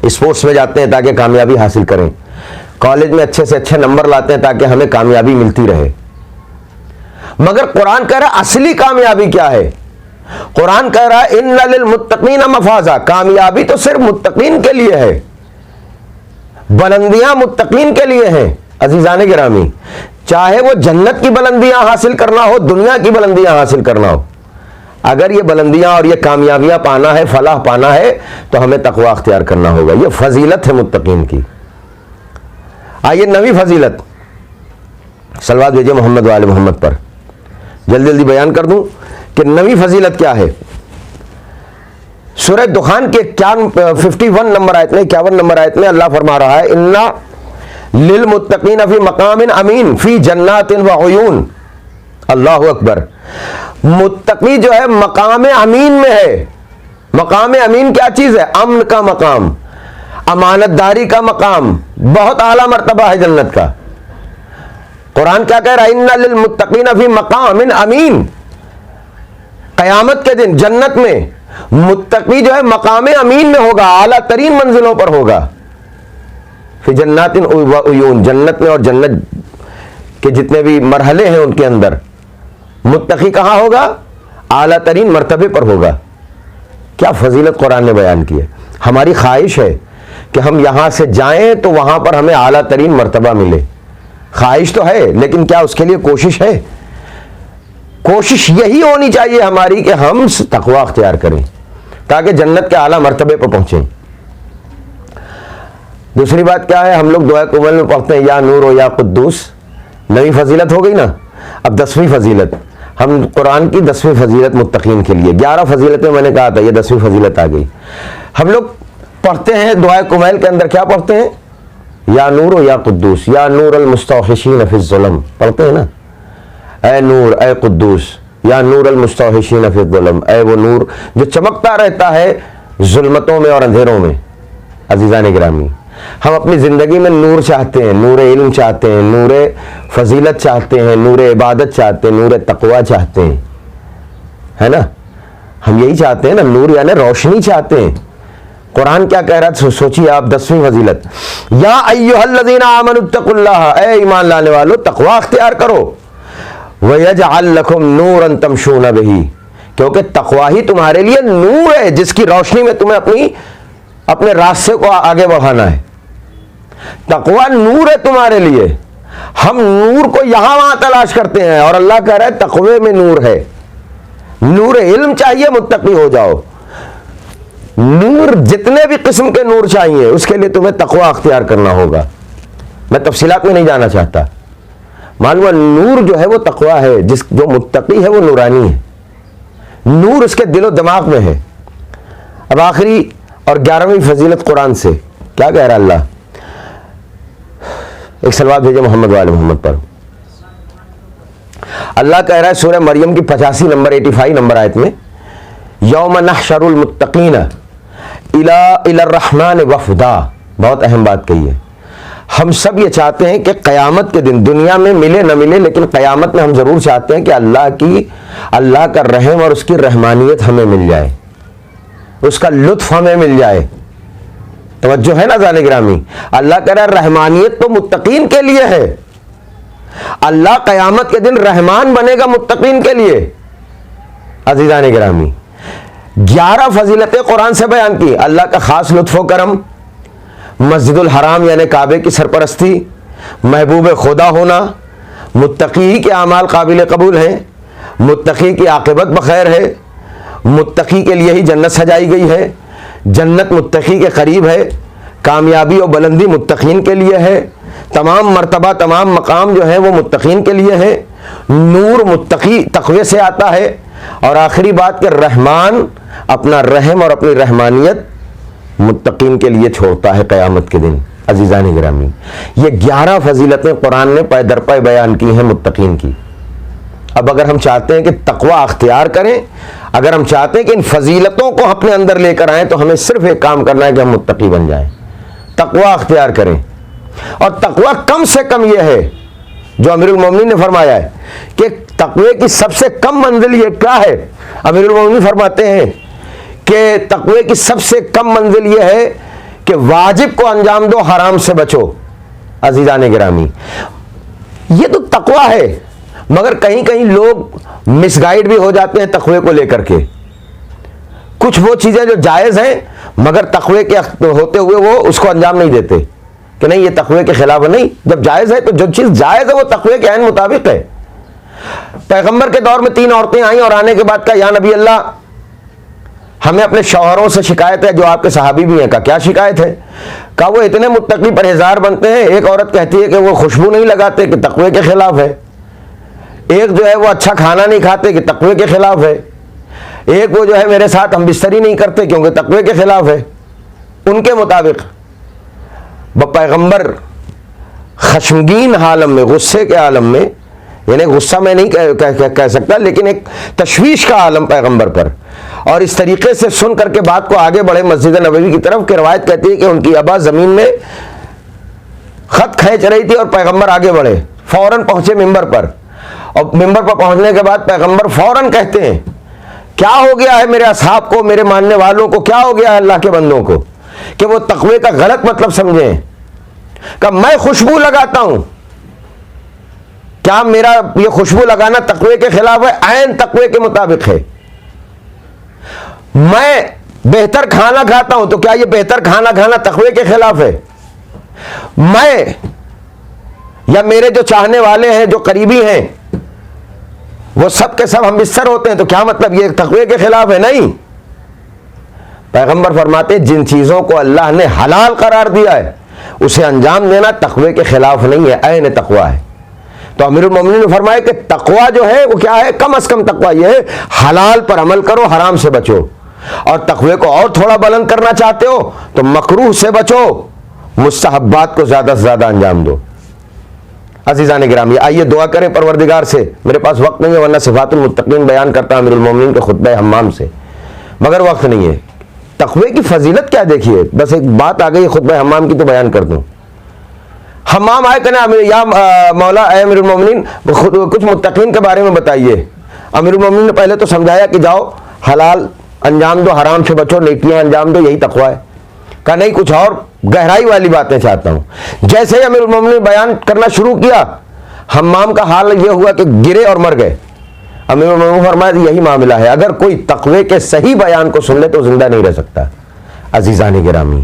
Speaker 3: اسپورٹس میں جاتے ہیں تاکہ کامیابی حاصل کریں, کالج میں اچھے سے اچھے نمبر لاتے ہیں تاکہ ہمیں کامیابی ملتی رہے. مگر قرآن کہہ رہا ہے اصلی کامیابی کیا ہے؟ قرآن کہہ رہا ہے اِنَّ لِلْمُتَّقِينَ مَفَازًا. کامیابی تو صرف متقین کے لیے ہے, بلندیاں متقین کے لیے ہیں. عزیزان گرامی, چاہے وہ جنت کی بلندیاں حاصل کرنا ہو, دنیا کی بلندیاں حاصل کرنا ہو, اگر یہ بلندیاں اور یہ کامیابیاں پانا ہے, فلاح پانا ہے, تو ہمیں تقوی اختیار کرنا ہوگا. یہ فضیلت ہے متقین کی. آئیے 9ویں فضیلت, صلوات بھیجیے محمد وآل محمد پر. جلدی جلدی بیان کر دوں کہ 9ویں فضیلت کیا ہے. سورہ دخان کے 51 نمبر آیت میں 51 نمبر آیت میں اللہ فرما رہا ہے اِنَّا لِلْمُتَّقِينَ فِي مَقَامٍ أَمِينٍ فِي جَنَّاتٍ وَعُيُونٍ. اللہ اکبر. متقی جو ہے مقام امین میں ہے. مقام امین کیا چیز ہے؟ امن کا مقام, امانت داری کا مقام, بہت اعلیٰ مرتبہ ہے جنت کا. قرآن کیا کہہ رہا ہے اِنَّا لِلْمُتَّقِينَ فِي مَقَامٍ أَمِينٍ. قیامت کے دن جنت میں متقی جو ہے مقام امین میں ہوگا, اعلیٰ ترین منزلوں پر ہوگا. فی جنات و عیون, جنت میں اور جنت کے جتنے بھی مرحلے ہیں ان کے اندر متقی کہاں ہوگا؟ اعلیٰ ترین مرتبے پر ہوگا. کیا فضیلت قرآن نے بیان کی ہے. ہماری خواہش ہے کہ ہم یہاں سے جائیں تو وہاں پر ہمیں اعلیٰ ترین مرتبہ ملے. خواہش تو ہے, لیکن کیا اس کے لیے کوشش ہے؟ کوشش یہی ہونی چاہیے ہماری کہ ہم تقوی اختیار کریں تاکہ جنت کے اعلیٰ مرتبے پر پہنچیں. دوسری بات کیا ہے, ہم لوگ دعا قبول میں پڑھتے ہیں یا نور و یا قدوس. 9ویں فضیلت ہو گئی نا. اب 10ویں فضیلت, ہم قرآن کی 10ویں فضیلت متقین کے لیے. 11 فضیلت میں نے کہا تھا, یہ 10ویں فضیلت آ گئی. ہم لوگ پڑھتے ہیں دعائے کمیل کے اندر کیا پڑھتے ہیں؟ یا نور و یا قدوس, یا نور المستوحشین فی الظلم. پڑھتے ہیں نا, اے نور, اے قدوس, یا نور المستوحشین فی الظلم, اے وہ نور جو چمکتا رہتا ہے ظلمتوں میں اور اندھیروں میں. عزیزان گرامی, ہم اپنی زندگی میں نور چاہتے ہیں, نور علم چاہتے ہیں, نور فضیلت چاہتے ہیں, نور عبادت چاہتے ہیں, نور تقوی چاہتے ہیں, ہے نا. ہم یہی چاہتے ہیں نا, نور یعنی روشنی چاہتے ہیں. قرآن کیا کہہ رہا ہے سوچیے آپ. 10ویں فضیلت, یا ایھا الذین آمنوا اتقوا اللہ, اے ایمان لانے والو تقوی اختیار کرو. وَيَجْعَلْ لَكُمْ نُورًا تَمْشُونَ بِهِ, کیونکہ تقوی ہی تمہارے لیے نور ہے جس کی روشنی میں تمہیں اپنے راستے کو آگے بڑھانا ہے. تقوی نور ہے تمہارے لیے. ہم نور کو یہاں وہاں تلاش کرتے ہیں اور اللہ کہہ رہا ہے تقوی میں نور ہے. نور علم چاہیے متقی ہو جاؤ. نور جتنے بھی قسم کے نور چاہیے اس کے لیے تمہیں تقوی اختیار کرنا ہوگا. میں تفصیلات میں نہیں جانا چاہتا. معلوم ہے نور جو ہے وہ تقوی ہے, جو متقی ہے وہ نورانی ہے. نور اس کے دل و دماغ میں ہے. اب آخری اور 11ویں فضیلت قرآن سے کیا کہہ رہا اللہ. ایک صلوات بھیجے محمد وآل محمد پر. اللہ کہہ رہا ہے سورہ مریم کی 85 نمبر 85 نمبر آیت میں یوم نحشر المتقین الی الرحمن وفدا. بہت اہم بات کہی ہے. ہم سب یہ چاہتے ہیں کہ قیامت کے دن, دنیا میں ملے نہ ملے لیکن قیامت میں ہم ضرور چاہتے ہیں کہ اللہ کا رحم اور اس کی رحمانیت ہمیں مل جائے, اس کا لطف ہمیں مل جائے. توجہ ہے نا جان گرامی. اللہ کہہ رہا ہے رحمانیت تو متقین کے لیے ہے. اللہ قیامت کے دن رحمان بنے گا متقین کے لیے. عزیزان گرامی, 11 فضیلتیں قرآن سے بیان کی. اللہ کا خاص لطف و کرم, مسجد الحرام یعنی کعبے کی سرپرستی, محبوب خدا ہونا, متقی کے اعمال قابل قبول ہیں, متقی کی عاقبت بخیر ہے, متقی کے لیے ہی جنت سجائی گئی ہے, جنت متقی کے قریب ہے, کامیابی و بلندی متقین کے لیے ہے, تمام مرتبہ تمام مقام جو ہے وہ متقین کے لیے ہے, نور متقی تقوی سے آتا ہے, اور آخری بات کہ رحمان اپنا رحم اور اپنی رحمانیت متقین کے لیے چھوڑتا ہے قیامت کے دن. عزیزان گرامی, یہ 11 فضیلتیں قرآن نے پے در پے بیان کی ہیں متقین کی. اب اگر ہم چاہتے ہیں کہ تقوی اختیار کریں، اگر ہم چاہتے ہیں کہ ان فضیلتوں کو اپنے اندر لے کر آئیں، تو ہمیں صرف ایک کام کرنا ہے کہ ہم متقی بن جائیں، تقوی اختیار کریں. اور تقوی کم سے کم یہ ہے جو امیر المومنین نے فرمایا ہے کہ تقوی کی سب سے کم منزل یہ کیا ہے. امیر المومنین فرماتے ہیں کہ تقوی کی سب سے کم منزل یہ ہے کہ واجب کو انجام دو، حرام سے بچو. عزیزان گرامی، یہ تو تقوی ہے، مگر کہیں کہیں لوگ مس گائیڈ بھی ہو جاتے ہیں تقوی کو لے کر کے. کچھ وہ چیزیں جو جائز ہیں مگر تقوی کے ہوتے ہوئے وہ اس کو انجام نہیں دیتے کہ نہیں یہ تقوی کے خلاف ہے. نہیں، جب جائز ہے تو جو چیز جائز ہے وہ تقوی کے عین مطابق ہے. پیغمبر کے دور میں 3 عورتیں آئیں اور آنے کے بعد کہا یا نبی اللہ ہمیں اپنے شوہروں سے شکایت ہے، جو آپ کے صحابی بھی ہیں. کہا کیا شکایت ہے؟ کہا وہ اتنے متقی پرہیزگار بنتے ہیں. ایک عورت کہتی ہے کہ وہ خوشبو نہیں لگاتے کہ تقوی کے خلاف ہے. ایک جو ہے وہ اچھا کھانا نہیں کھاتے کہ تقوی کے خلاف ہے. ایک وہ جو ہے میرے ساتھ ہم بستری نہیں کرتے کیونکہ تقوی کے خلاف ہے. ان کے مطابق پیغمبر خشمگین عالم میں، غصے کے عالم میں، یعنی غصہ میں نہیں کہہ سکتا لیکن ایک تشویش کا عالم پیغمبر پر، اور اس طریقے سے سن کر کے بات کو آگے بڑھے مسجد نبوی کی طرف کہ روایت کہتی ہے کہ ان کی ابا زمین میں خط کھینچ رہی تھی اور پیغمبر آگے بڑھے، فوراً پہنچے ممبر پر. اور ممبر پر پہنچنے کے بعد پیغمبر فوراً کہتے ہیں کیا ہو گیا ہے میرے اصحاب کو، میرے ماننے والوں کو، کیا ہو گیا ہے اللہ کے بندوں کو کہ وہ تقوی کا غلط مطلب سمجھیں. کہ میں خوشبو لگاتا ہوں، کیا میرا یہ خوشبو لگانا تقوی کے خلاف ہے؟ عین تقوی کے مطابق ہے. میں بہتر کھانا کھاتا ہوں تو کیا یہ بہتر کھانا کھانا تقوی کے خلاف ہے؟ میں یا میرے جو چاہنے والے ہیں، جو قریبی ہیں، وہ سب کے سب ہم بستر ہوتے ہیں تو کیا مطلب یہ تقوی کے خلاف ہے؟ نہیں. پیغمبر فرماتے جن چیزوں کو اللہ نے حلال قرار دیا ہے اسے انجام دینا تقوی کے خلاف نہیں ہے، عین تقوی ہے. تو امیر المومنین نے فرمایا کہ تقوی جو ہے وہ کیا ہے؟ کم از کم تقوی یہ ہے حلال پر عمل کرو، حرام سے بچو. اور تقوی کو اور تھوڑا بلند کرنا چاہتے ہو تو مکروہ سے بچو، مستحبات کو زیادہ سے زیادہ انجام دو. عزیزان گرامی، آئیے دعا کریں پروردگار سے. میرے پاس وقت نہیں ہے ورنہ صفات المتقین بیان کرتا امیر المومنین کے خطبہ حمام سے، مگر وقت نہیں ہے. تقوی کی فضیلت کیا دیکھیے، بس ایک بات آ گئی خطبہ حمام کی تو بیان کر دوں. حمام آئے کہنا یا مولا اے امیر المومنین کچھ متقین کے بارے میں بتائیے. امیر المومنین نے پہلے تو سمجھایا کہ جاؤ حلال انجام دو، حرام سے بچو، نیکیاں انجام دو، یہی تقوی ہے. کہا نہیں، کچھ اور گہرائی والی باتیں چاہتا ہوں. جیسے ہی امیر المومنین نے بیان کرنا شروع کیا، حمام کا حال یہ ہوا کہ گرے اور مر گئے. امیر المومنین فرمایا یہی معاملہ ہے، اگر کوئی تقوی کے صحیح بیان کو سن لے تو زندہ نہیں رہ سکتا. عزیزان گرامی،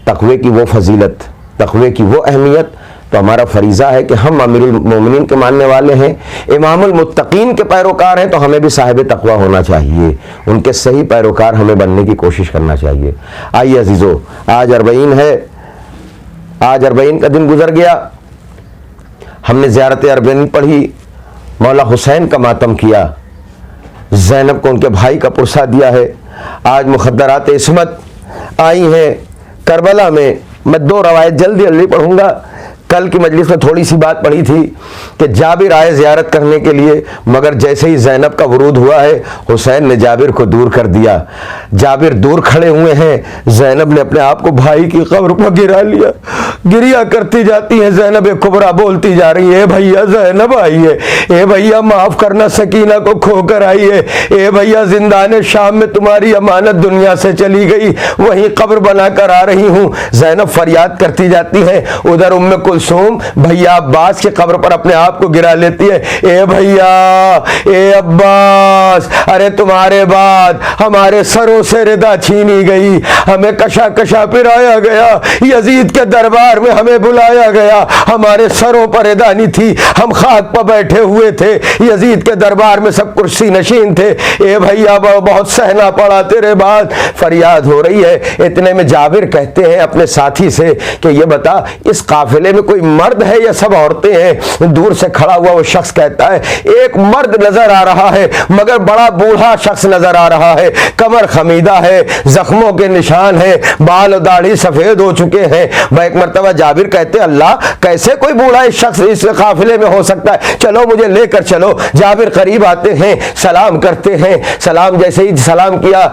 Speaker 3: تقوی کی وہ فضیلت، تقوی کی وہ اہمیت، تو ہمارا فریضہ ہے کہ ہم امیر المومنین کے ماننے والے ہیں، امام المتقین کے پیروکار ہیں، تو ہمیں بھی صاحب تقوی ہونا چاہیے، ان کے صحیح پیروکار ہمیں بننے کی کوشش کرنا چاہیے. آئیے عزیزو، آج 40 ہے، آج 40 کا دن گزر گیا. ہم نے زیارت 40 پڑھی، مولا حسین کا ماتم کیا، زینب کو ان کے بھائی کا پرسہ دیا ہے. آج مخدرات عصمت آئی ہیں کربلا میں. میں 2 روایت جلدی پڑھوں گا. کل کی مجلس میں تھوڑی سی بات پڑھی تھی کہ جابر آئے زیارت کرنے کے لیے، مگر جیسے ہی زینب کا ورود ہوا ہے حسین نے جابر کو دور کر دیا. جابر دور کھڑے ہوئے ہیں، زینب نے اپنے آپ کو بھائی کی قبر پر گرا لیا. گریا کرتی جاتی ہیں، زینب کبریٰ بولتی جا رہی ہے، اے بھیا زینب آئی ہے، اے بھیا معاف کرنا سکینہ کو کھو کر آئی ہے، اے بھیا زندان شام میں تمہاری امانت دنیا سے چلی گئی، وہیں قبر بنا کر آ رہی ہوں. زینب فریاد کرتی جاتی ہے. ادھر ام کلثوم بھیا عباس کی قبر پر اپنے آپ کو گرا لیتی ہے. اے بھیا، اے عباس، ارے تمہارے بعد ہمارے سروں سے ردا چھینی گئی، ہمیں کشا کشا پھرایا گیا، یزید کے دربار میں ہمیں بلایا گیا، ہمارے سروں پر ردا نہیں تھی، ہم خاک پر بیٹھے ہوئے تھے، یزید کے دربار میں سب کرسی نشین تھے. اے بھیا بہت سہنا پڑا تیرے بعد. فریاد ہو رہی ہے. اتنے میں جابر کہتے ہیں اپنے ساتھی سے کہ یہ بتا اس قافلے میں کوئی مرد ہے یا سب عورتیں ہیں؟ دور سے کھڑا ہوا وہ شخص کہتا ہے ایک مرد نظر آ رہا ہے مگر بڑا بوڑھا شخص نظر آ رہا ہے، کمر خمیدہ ہے، زخموں کے نشان ہیں، بال و داڑھی سفید ہو چکے ہیں. وہ ایک مرتبہ مرتبہ جابر کہتے اللہ کیسے کوئی بوڑھا اس شخص اس قافلے میں ہو سکتا ہے, چلو مجھے لے کر چلو. جابر قریب آتے ہیں, سلام کرتے ہیں. سلام جیسے ہی سلام کیا,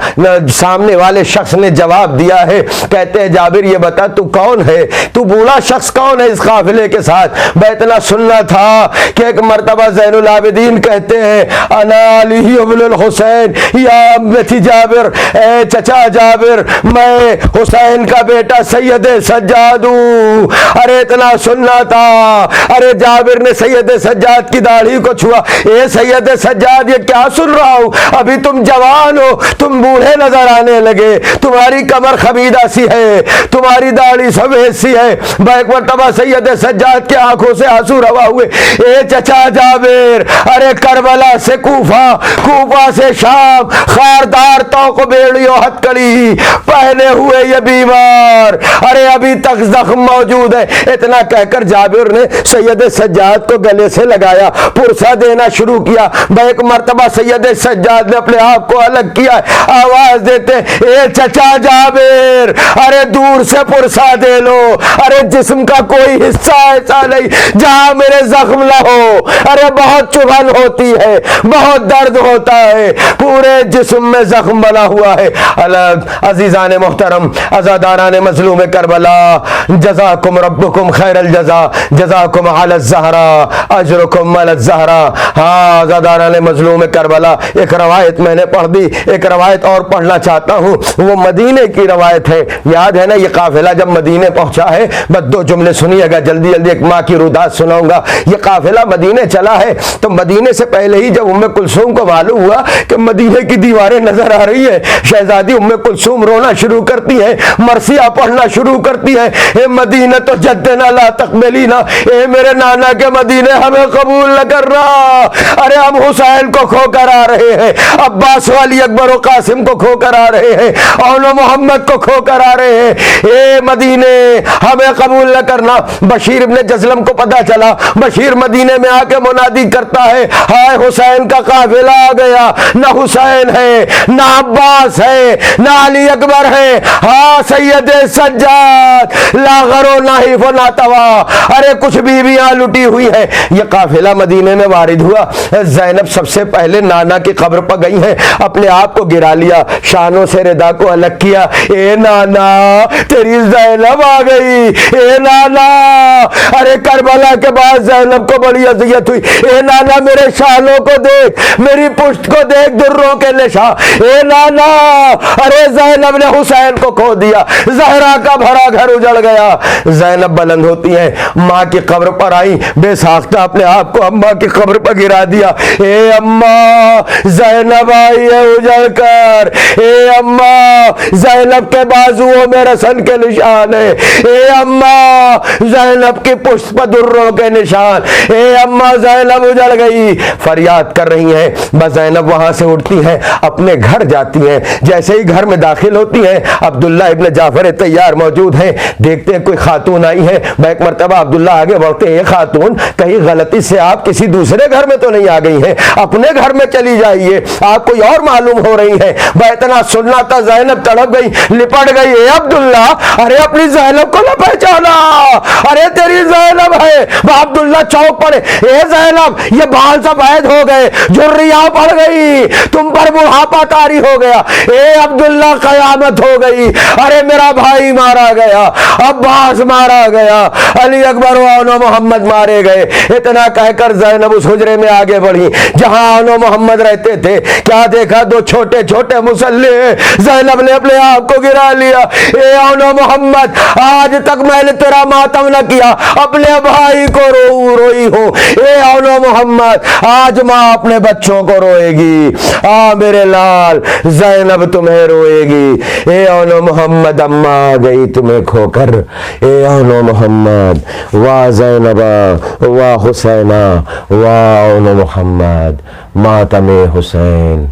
Speaker 3: سامنے والے شخص نے جواب دیا ہے. کہتے ہیں جابر یہ بتا تو کون ہے, تو بوڑھا شخص کون ہے اس قافلے کے ساتھ؟ میں اتنا سننا تھا کہ ایک مرتبہ زین العابدین کہتے ہیں انا علی ابن الحسین یا امتی جابر, اے چچا جابر میں حسین کا بیٹا سید سجاد ہوں. ارے اتنا سننا تھا. ارے جابر نے سید سجاد کی داڑھی کو چھوا. اے سید سجاد یہ کیا سن رہا ہوں, ابھی تم جوان ہو, تم بوڑھے نظر آنے لگے, تمہاری کمر خمیدہ سی ہے, تمہاری داڑھی سفید سی ہے. ایک مرتبہ سید سجاد کے آنکھوں سے آنسو روا ہوئے. اے چچا جابر, ارے کربلا سے کوفہ, کوفہ سے شام, خاردار توق بیڑی و ہتکڑی پہنے ہوئے یہ بیمار, ارے ابھی تک زخم موجود ہے. اتنا کہہ کر جابر نے سید سجاد کو گلے سے لگایا, پرسہ دینا شروع کیا. ایک مرتبہ سید سجاد نے اپنے آپ کو الگ کیا, آواز دیتے اے چچا جابر, ارے دور سے پرسہ دے لو. ارے جسم کا کوئی حصہ ایسا نہیں جہاں میرے زخم نہ ہو. ارے بہت چبھن ہوتی ہے, بہت درد ہوتا ہے, پورے جسم میں زخم بنا ہوا ہے. عزیزان محترم, عزاداران مظلوم کربلا, جزاکم ربکم خیر الجزا, جزاکم علی الزہرا اجرکم علی الزہرا. ہاں عزاداران مظلوم کربلا, ایک روایت میں نے پڑھ دی, ایک روایت اور پڑھنا چاہتا ہوں. وہ مدینے کی روایت ہے. یاد ہے نا یہ قافلہ جب مدینے پہنچا ہے, بس دو جملے سنیے گا جلدی جلدی, ایک ماں کی رودات سناؤں گا. یہ قافلہ مدینے چلا ہے تو مدینے سے پہلے ہی جب ام کلثوم کو معلوم ہوا کہ مدینے کی دیواریں نظر آ رہی ہے, شہزادی ام کلثوم رونا شروع کرتی ہے, مرثیہ پڑھنا شروع کرتی ہے. اے مدینہ تو جدنا لا تقبلینا, اے میرے نانا کے مدینے ہمیں قبول نہ کر رہا. ارے ہم حسین کو کھو کر آ رہے ہیں, عباس والی اکبر و قاسم کو کھو کر آ رہے ہیں, اول محمد کو کھو کر آ رہے ہیں. اے مدینے ہمیں قبول نہ کرنا. بشیر ابن جزلم کو پتا چلا, بشیر مدینے میں آ کے منادی کرتا ہے ہائے حسین کا قافلہ آ گیا, نہ حسین ہے, نہ عباس ہے, نہ علی اکبر ہے, ہاں سید سجاد لا غرو ناحف و ناتوا. ارے کچھ بیویاں لٹی ہوئی ہیں. یہ قافلہ مدینے میں وارد ہوا. زینب سب سے پہلے نانا کی قبر پر گئی ہیں, اپنے آپ کو گرا لیا, شانوں سے ردا کو الگ کیا. اے نانا تیری زینب آ گئی, اے نانا. ارے کربلا کے بعد زینب کو بڑی اذیت ہوئی. اے نانا میرے شانوں کو دیکھ, میری پشت کو دیکھ, دروں کے نشان. اے نانا, ارے زینب نے حسین کو کھو دیا, زہرا کا بھرا گھر اجڑ گیا. زینب بلند ہوتی ہے, ماں کی قبر پر آئی, بے ساختہ اپنے آپ کو اماں کی قبر پر گرا دیا. اے اماں زینب آئی ہے اجڑ کر, اے اماں زینب کے بازوؤں میں رسن کے نشان ہے, اے اماں زینب کی پشت پر دروں کے نشان. اے اماں زینب اجڑ گئی. فریاد کر رہی ہیں. بس زینب وہاں سے اٹھتی ہیں, اپنے گھر جاتی ہیں. جیسے ہی گھر میں داخل ہوتی ہیں, عبداللہ ابن جعفر تیار موجود ہیں. دیکھتے ہیں کوئی خاتون آئی ہے. ایک مرتبہ عبداللہ آگے بڑھتے ہیں, خاتون کہیں غلطی سے آپ کسی دوسرے گھر میں تو نہیں آ گئی ہیں, اپنے گھر میں چلی جائیے, آپ کوئی اور معلوم ہو رہی ہیں. اتنا سننا تھا, زینب تڑپ گئی, لپٹ گئی. اے عبداللہ, ارے اپنی زینب کو نہ پہچانا, ارے تیری زینب ہے. عبداللہ چوک پڑے, اے زینب یہ بال سفید ہو گئے, جھریاں پڑ گئی, تم پر بڑھاپا طاری ہو گیا. اے عبداللہ قیامت ہو گئی, ارے میرا بھائی مارا گیا, عباس مارا گیا, علی اکبر و اونو محمد مارے گئے. اتنا کہہ کر زینب اس حجرے میں آگے بڑھی جہاں اونو محمد رہتے تھے. کیا دیکھا, دو چھوٹے چھوٹے مسلح. زینب نے اپنے آپ کو گرا لیا. اے اونو محمد, آج تک میں نے تیرا ماتم نہ کیا, اپنے بھائی کو روئی ہوں. اے اونو محمد, آج ماں اپنے بچوں کو روئے گی. میرے لال زینب تمہیں روئے گی. اے اونو محمد, اماں آ گئی تمہیں کھو کر. اے اونو محمد, واہ زینبا, واہ حسینہ, واہ اونو محمد, ماتم حسین.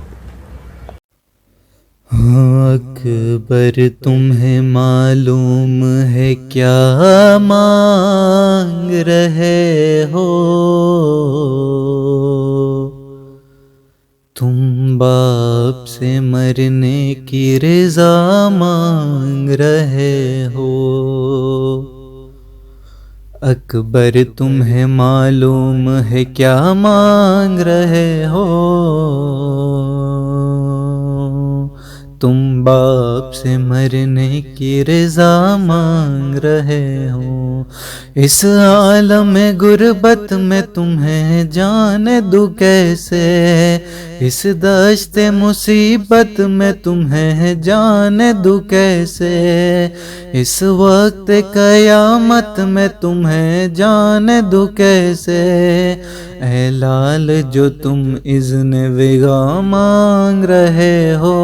Speaker 4: اکبر تمہیں معلوم ہے کیا مانگ رہے ہو, تم باپ سے مرنے کی رضا مانگ رہے ہو. اکبر تمہیں معلوم ہے کیا مانگ رہے ہو؟ تم باپ سے مرنے کی رضا مانگ رہے ہو؟ اس عالم غربت میں تمہیں جانے دوں کیسے؟ اس دشت مصیبت میں تمہیں جانے دوں کیسے؟ اس وقت قیامت میں تمہیں جانے دوں کیسے؟ اے لال جو تم اذن وغا مانگ رہے ہو،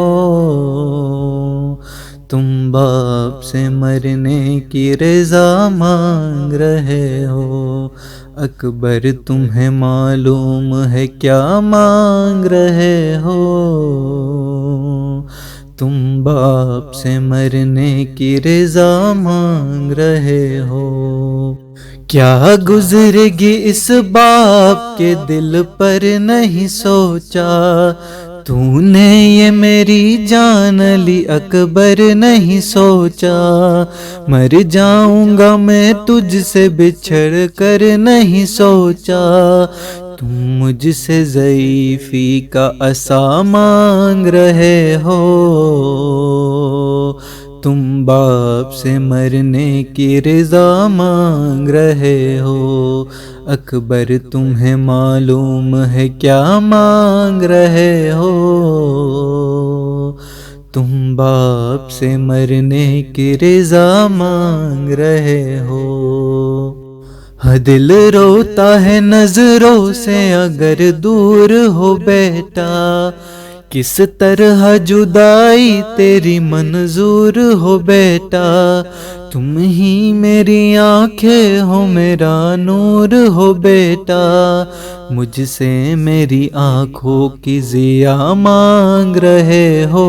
Speaker 4: تم باپ سے مرنے کی رضا مانگ رہے ہو؟ اکبر تمہیں معلوم ہے کیا مانگ رہے ہو؟ تم باپ سے مرنے کی رضا مانگ رہے ہو؟ کیا گزرے گی اس باپ کے دل پر نہیں سوچا؟ تو نے یہ میری جان لی اکبر نہیں سوچا؟ مر جاؤں گا میں تجھ سے بچھڑ کر نہیں سوچا؟ تم مجھ سے ضعیفی کا عصا مانگ رہے ہو؟ تم باپ سے مرنے کی رضا مانگ رہے ہو؟ اکبر تمہیں معلوم ہے کیا مانگ رہے ہو؟ تم باپ سے مرنے کی رضا مانگ رہے ہو؟ دل روتا ہے نظروں سے اگر دور ہو بیٹا، کس طرح جدائی تیری منظور ہو بیٹا؟ تم ہی میری آنکھیں ہو میرا نور ہو بیٹا، مجھ سے میری آنکھوں کی ضیا مانگ رہے ہو؟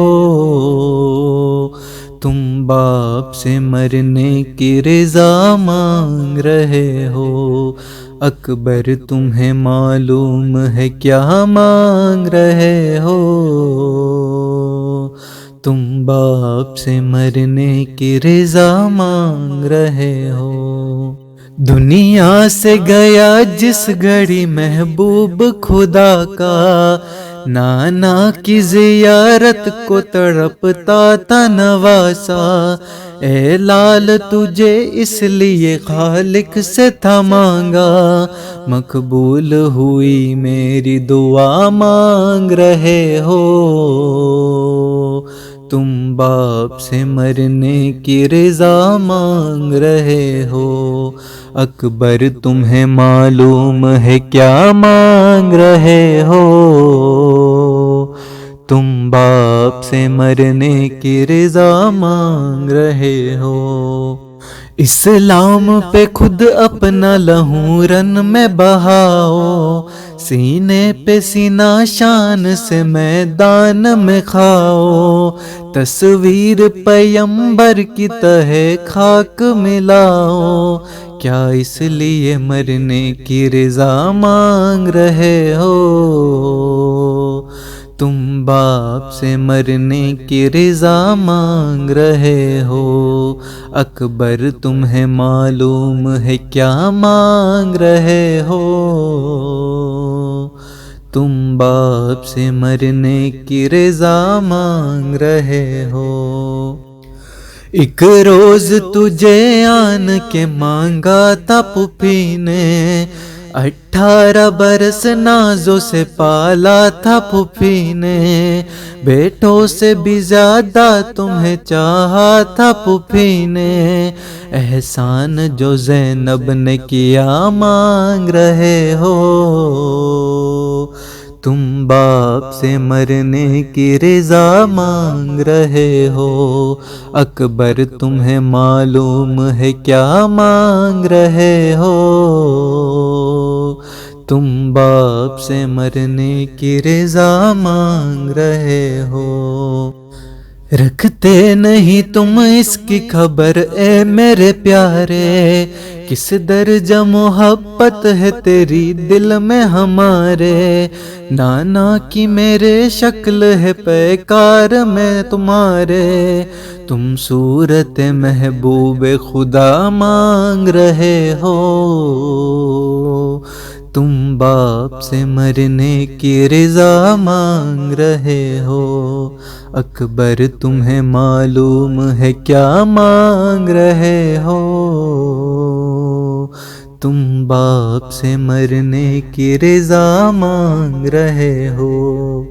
Speaker 4: تم باپ سے مرنے کی رضا مانگ رہے ہو؟ اکبر تمہیں معلوم ہے کیا مانگ رہے ہو؟ تم باپ سے مرنے کی رضا مانگ رہے ہو؟ دنیا سے گیا جس گھڑی محبوب خدا کا، نانا کی زیارت کو تڑپتا تھا نواسا۔ اے لال تجھے اس لیے خالق سے تھا مانگا، مقبول ہوئی میری دعا مانگ رہے ہو؟ تم باپ سے مرنے کی رضا مانگ رہے ہو؟ اکبر تمہیں معلوم ہے کیا مانگ رہے ہو؟ تم باپ سے مرنے کی رضا مانگ رہے ہو؟ اسلام پہ خود اپنا لہو رن میں بہاؤ، سینے پہ سینہ شان سے میدان میں کھاؤ، تصویر پیمبر کی تہے خاک ملاؤ، کیا اس لیے مرنے کی رضا مانگ رہے ہو؟ تم باپ سے مرنے کی رضا مانگ رہے ہو؟ اکبر تمہیں معلوم ہے کیا مانگ رہے ہو؟ تم باپ سے مرنے کی رضا مانگ رہے ہو؟ ایک روز تجھے آن کے مانگا تھا پھوپھی نے، 18 برس نازوں سے پالا تھا پھوپھی نے، بیٹوں سے بھی زیادہ تمہیں چاہا تھا پھوپھی نے، احسان جو زینب نے کیا مانگ رہے ہو؟ تم باپ سے مرنے کی رضا مانگ رہے ہو؟ اکبر تمہیں معلوم ہے کیا مانگ رہے ہو؟ تم باپ سے مرنے کی رضا مانگ رہے ہو؟ رکھتے نہیں تم اس کی خبر اے میرے پیارے، کس درجہ محبت ہے تیری دل میں ہمارے، نانا کی میرے شکل ہے پیکار میں تمہارے، تم صورت محبوب خدا مانگ رہے ہو، تم باپ سے مرنے کی رضا مانگ رہے ہو، اکبر تمہیں معلوم ہے کیا مانگ رہے ہو، تم باپ سے مرنے کی رضا مانگ رہے ہو،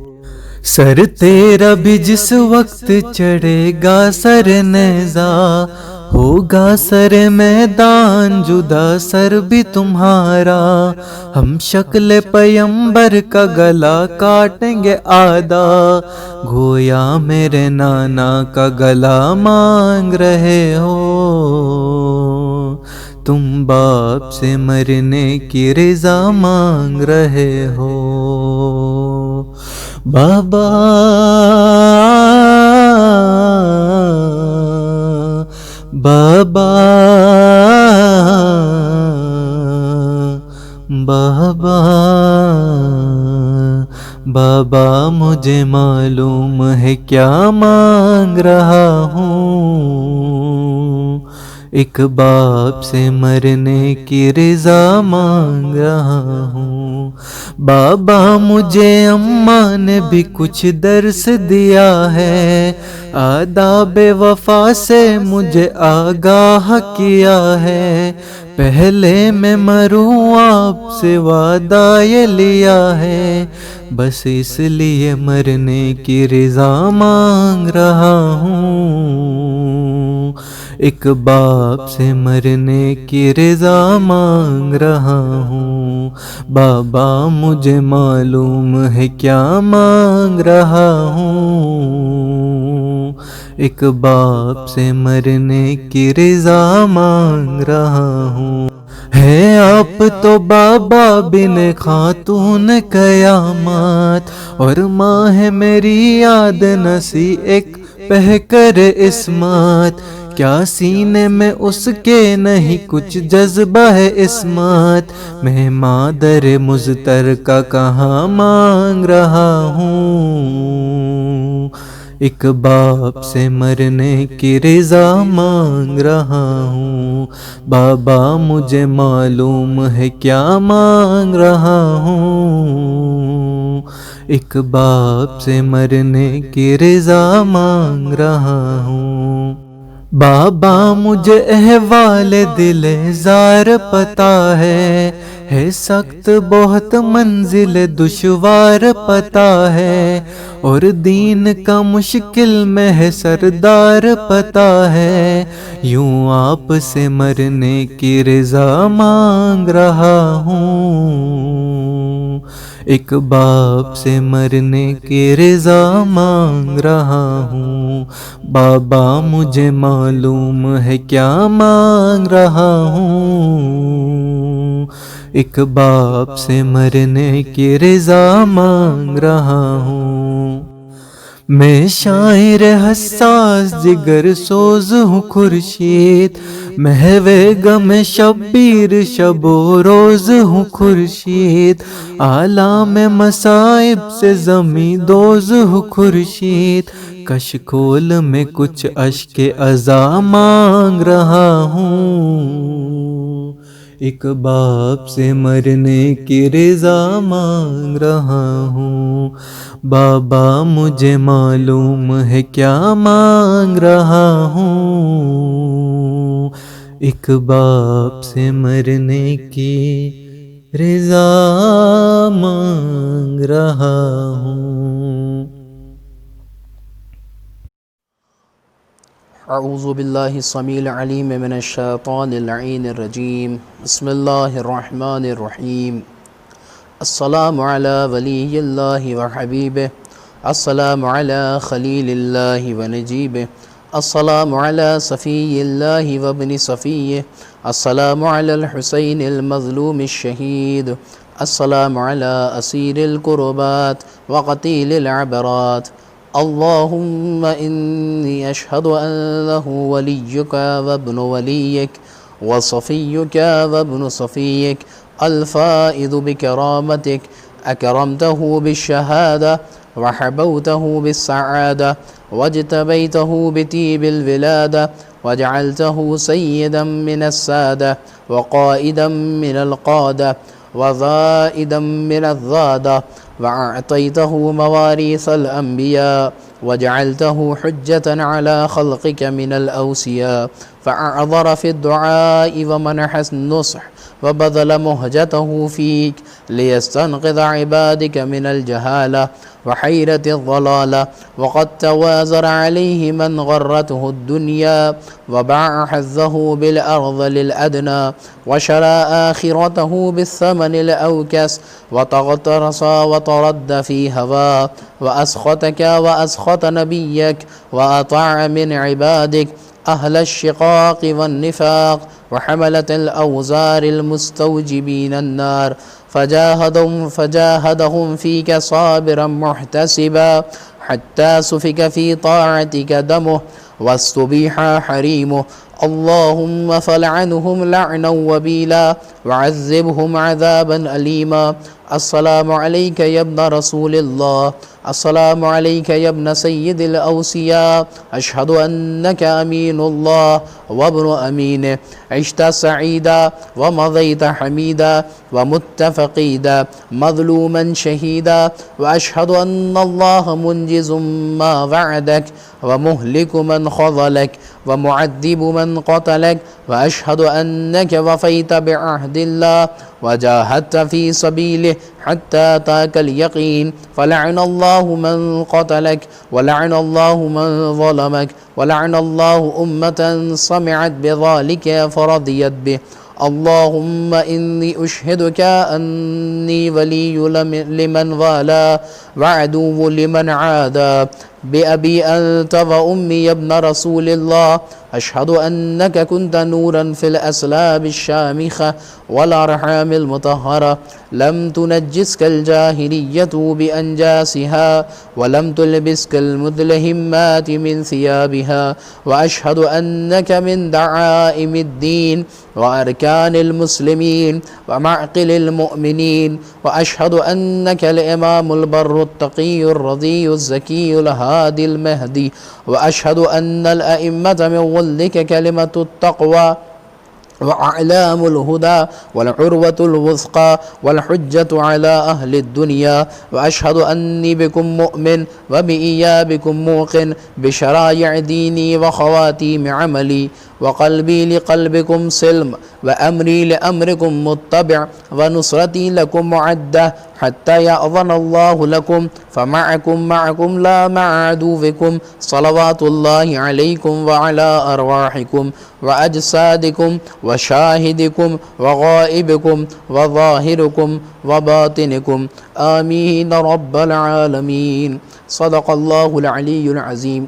Speaker 4: سر تیرا بھی جس وقت چڑھے گا سر نیزہ، ہوگا سر میدان جدا سر بھی تمہارا، ہم شکل پیمبر کا گلا کاٹیں گے آدھا، گویا میرے نانا کا گلا مانگ رہے ہو، تم باپ سے مرنے کی رضا مانگ رہے ہو، بابا بابا بابا بابا مجھے معلوم ہے کیا مانگ رہا ہوں، ایک باپ سے مرنے کی رضا مانگ رہا ہوں، بابا مجھے اماں نے بھی کچھ درس دیا ہے، آداب وفا سے مجھے آگاہ کیا ہے، پہلے میں مروں آپ سے وعدہ یہ لیا ہے، بس اس لیے مرنے کی رضا مانگ رہا ہوں، ایک باپ سے مرنے کی رضا مانگ رہا ہوں، بابا مجھے معلوم ہے کیا مانگ رہا ہوں، ایک باپ سے مرنے کی رضا مانگ رہا ہوں، ہے آپ تو بابا بن خاتون قیامت، اور ماں ہے میری یاد نسی ایک پہ کر عصمت، کیا سینے میں اس کے نہیں کچھ جذبہ ہے عصمت، میں مادر مضطرقہ کہاں مانگ رہا ہوں، ایک باپ سے مرنے کی رضا مانگ رہا ہوں، بابا مجھے معلوم ہے کیا مانگ رہا ہوں، ایک باپ سے مرنے کی رضا مانگ رہا ہوں، بابا مجھے احوال دل زار پتہ ہے سخت بہت منزل دشوار پتہ ہے، اور دین کا مشکل میں ہے سردار پتہ ہے، یوں آپ سے مرنے کی رضا مانگ رہا ہوں، ایک باپ سے مرنے کی رضا مانگ رہا ہوں، بابا مجھے معلوم ہے کیا مانگ رہا ہوں، ایک باپ سے مرنے کی رضا مانگ رہا ہوں، میں شاعر حساس جگر سوز ہوں خورشید، محو غم شبیر شب و روز ہوں خورشید، عالم مصائب سے زمیں دوز ہوں خورشید، کش کھول میں کچھ اشک عزا مانگ رہا ہوں، ایک باپ سے مرنے کی رضا مانگ رہا ہوں، بابا مجھے معلوم ہے کیا مانگ رہا ہوں، ایک باپ سے مرنے کی رضا مانگ رہا ہوں۔
Speaker 5: اعوذ باللہ السمیع العلیم من الشیطان اللعین الرجیم، بسم اللہ الرحمن الرحیم، السلام علی ولی اللہ وحبیبہ، السلام علی خلیل اللہ ونجیبہ، السلام علی صفی اللہ وابن صفیہ، السلام علی الحسین المظلوم الشہید، السلام علی اسیر القربات وقتیل العبرات، اللهم إني أشهد أنه وليك وابن وليك وصفيك وابن صفيك الفائز بكرامتك، أكرمته بالشهادة وحبوته بالسعادة واجتبيته بطيب الولادة وجعلته سيدا من السادة وقائدا من القادة وزائدا من الزادة، وأعطيته مواريث الأنبياء وجعلته حجة على خلقك من الأوصياء، فأعذر في الدعاء ومنح النصح وبذل مهجته فيك ليستنقذ عبادك من الجهالة وحيرة الضلالة، وقد توازر عليه من غرته الدنيا وباع حظه بالأرض للأدنى وشرى آخرته بالثمن الأوكس وتغطرس وترد في هواه، وأسخطك وأسخط نبيك وأطاع من عبادك أهل الشقاق والنفاق وحملة الأوزار المستوجبين النار، فجاهدهم فيك صابرا محتسبا حتى سفك في طاعتك دمه واستبيح حريمه. اللهم فلعنهم لعنا وبيلا وعذبهم عذابا أليما. السلام عليك يا ابن رسول الله، السلام عليك يا ابن سيد الأوصياء، أشهد أنك أمين الله وابن أمينه، عشت سعيدا ومضيت حميدا ومت فقيدا مظلوما شهيدا، وأشهد أن الله منجز ما وعدك ومهلك من خذلك ومعذب من قتلك، وأشهد أنك وفيت بعهد الله وجاهدت في سبيله حتى أتاك اليقين، فلعن الله من قتلك ولعن الله من ظلمك ولعن الله أمة سمعت بذلك فرضيت به. اللهم إني أشهدك أني ولي لمن والاه وعدو لمن عادى، بأبي أنت وأمي يا ابن رسول الله، أشهد أنك كنت نورا في الأسلاب الشامخة والأرحام المطهرة، لم تنجسك الجاهلية بأنجاسها ولم تلبسك المدلهمات من ثيابها، وأشهد أنك من دعائم الدين وأركان المسلمين ومعقل المؤمنين، وأشهد أنك الإمام البر التقي الرضي الزكي الهادي المهدي، وأشهد أن الأئمة من ولك كلمة التقوى وأعلام الهدى والعروة الوثقى والحجة على أهل الدنيا، وأشهد أني بكم مؤمن وبإيابكم موقن بشرائع ديني وخواتيم عملي، وقلبي لقلبكم سلم وأمري لأمركم متبع ونصرتي لكم معدة حتى يأذن الله لكم، فمعكم لا مع عدوكم، صلوات الله عليكم وعلى أرواحكم وأجسادكم وشاهدكم وغائبكم وظاهركم وباطنكم، آمين رب العالمين. صدق الله العلي العظيم.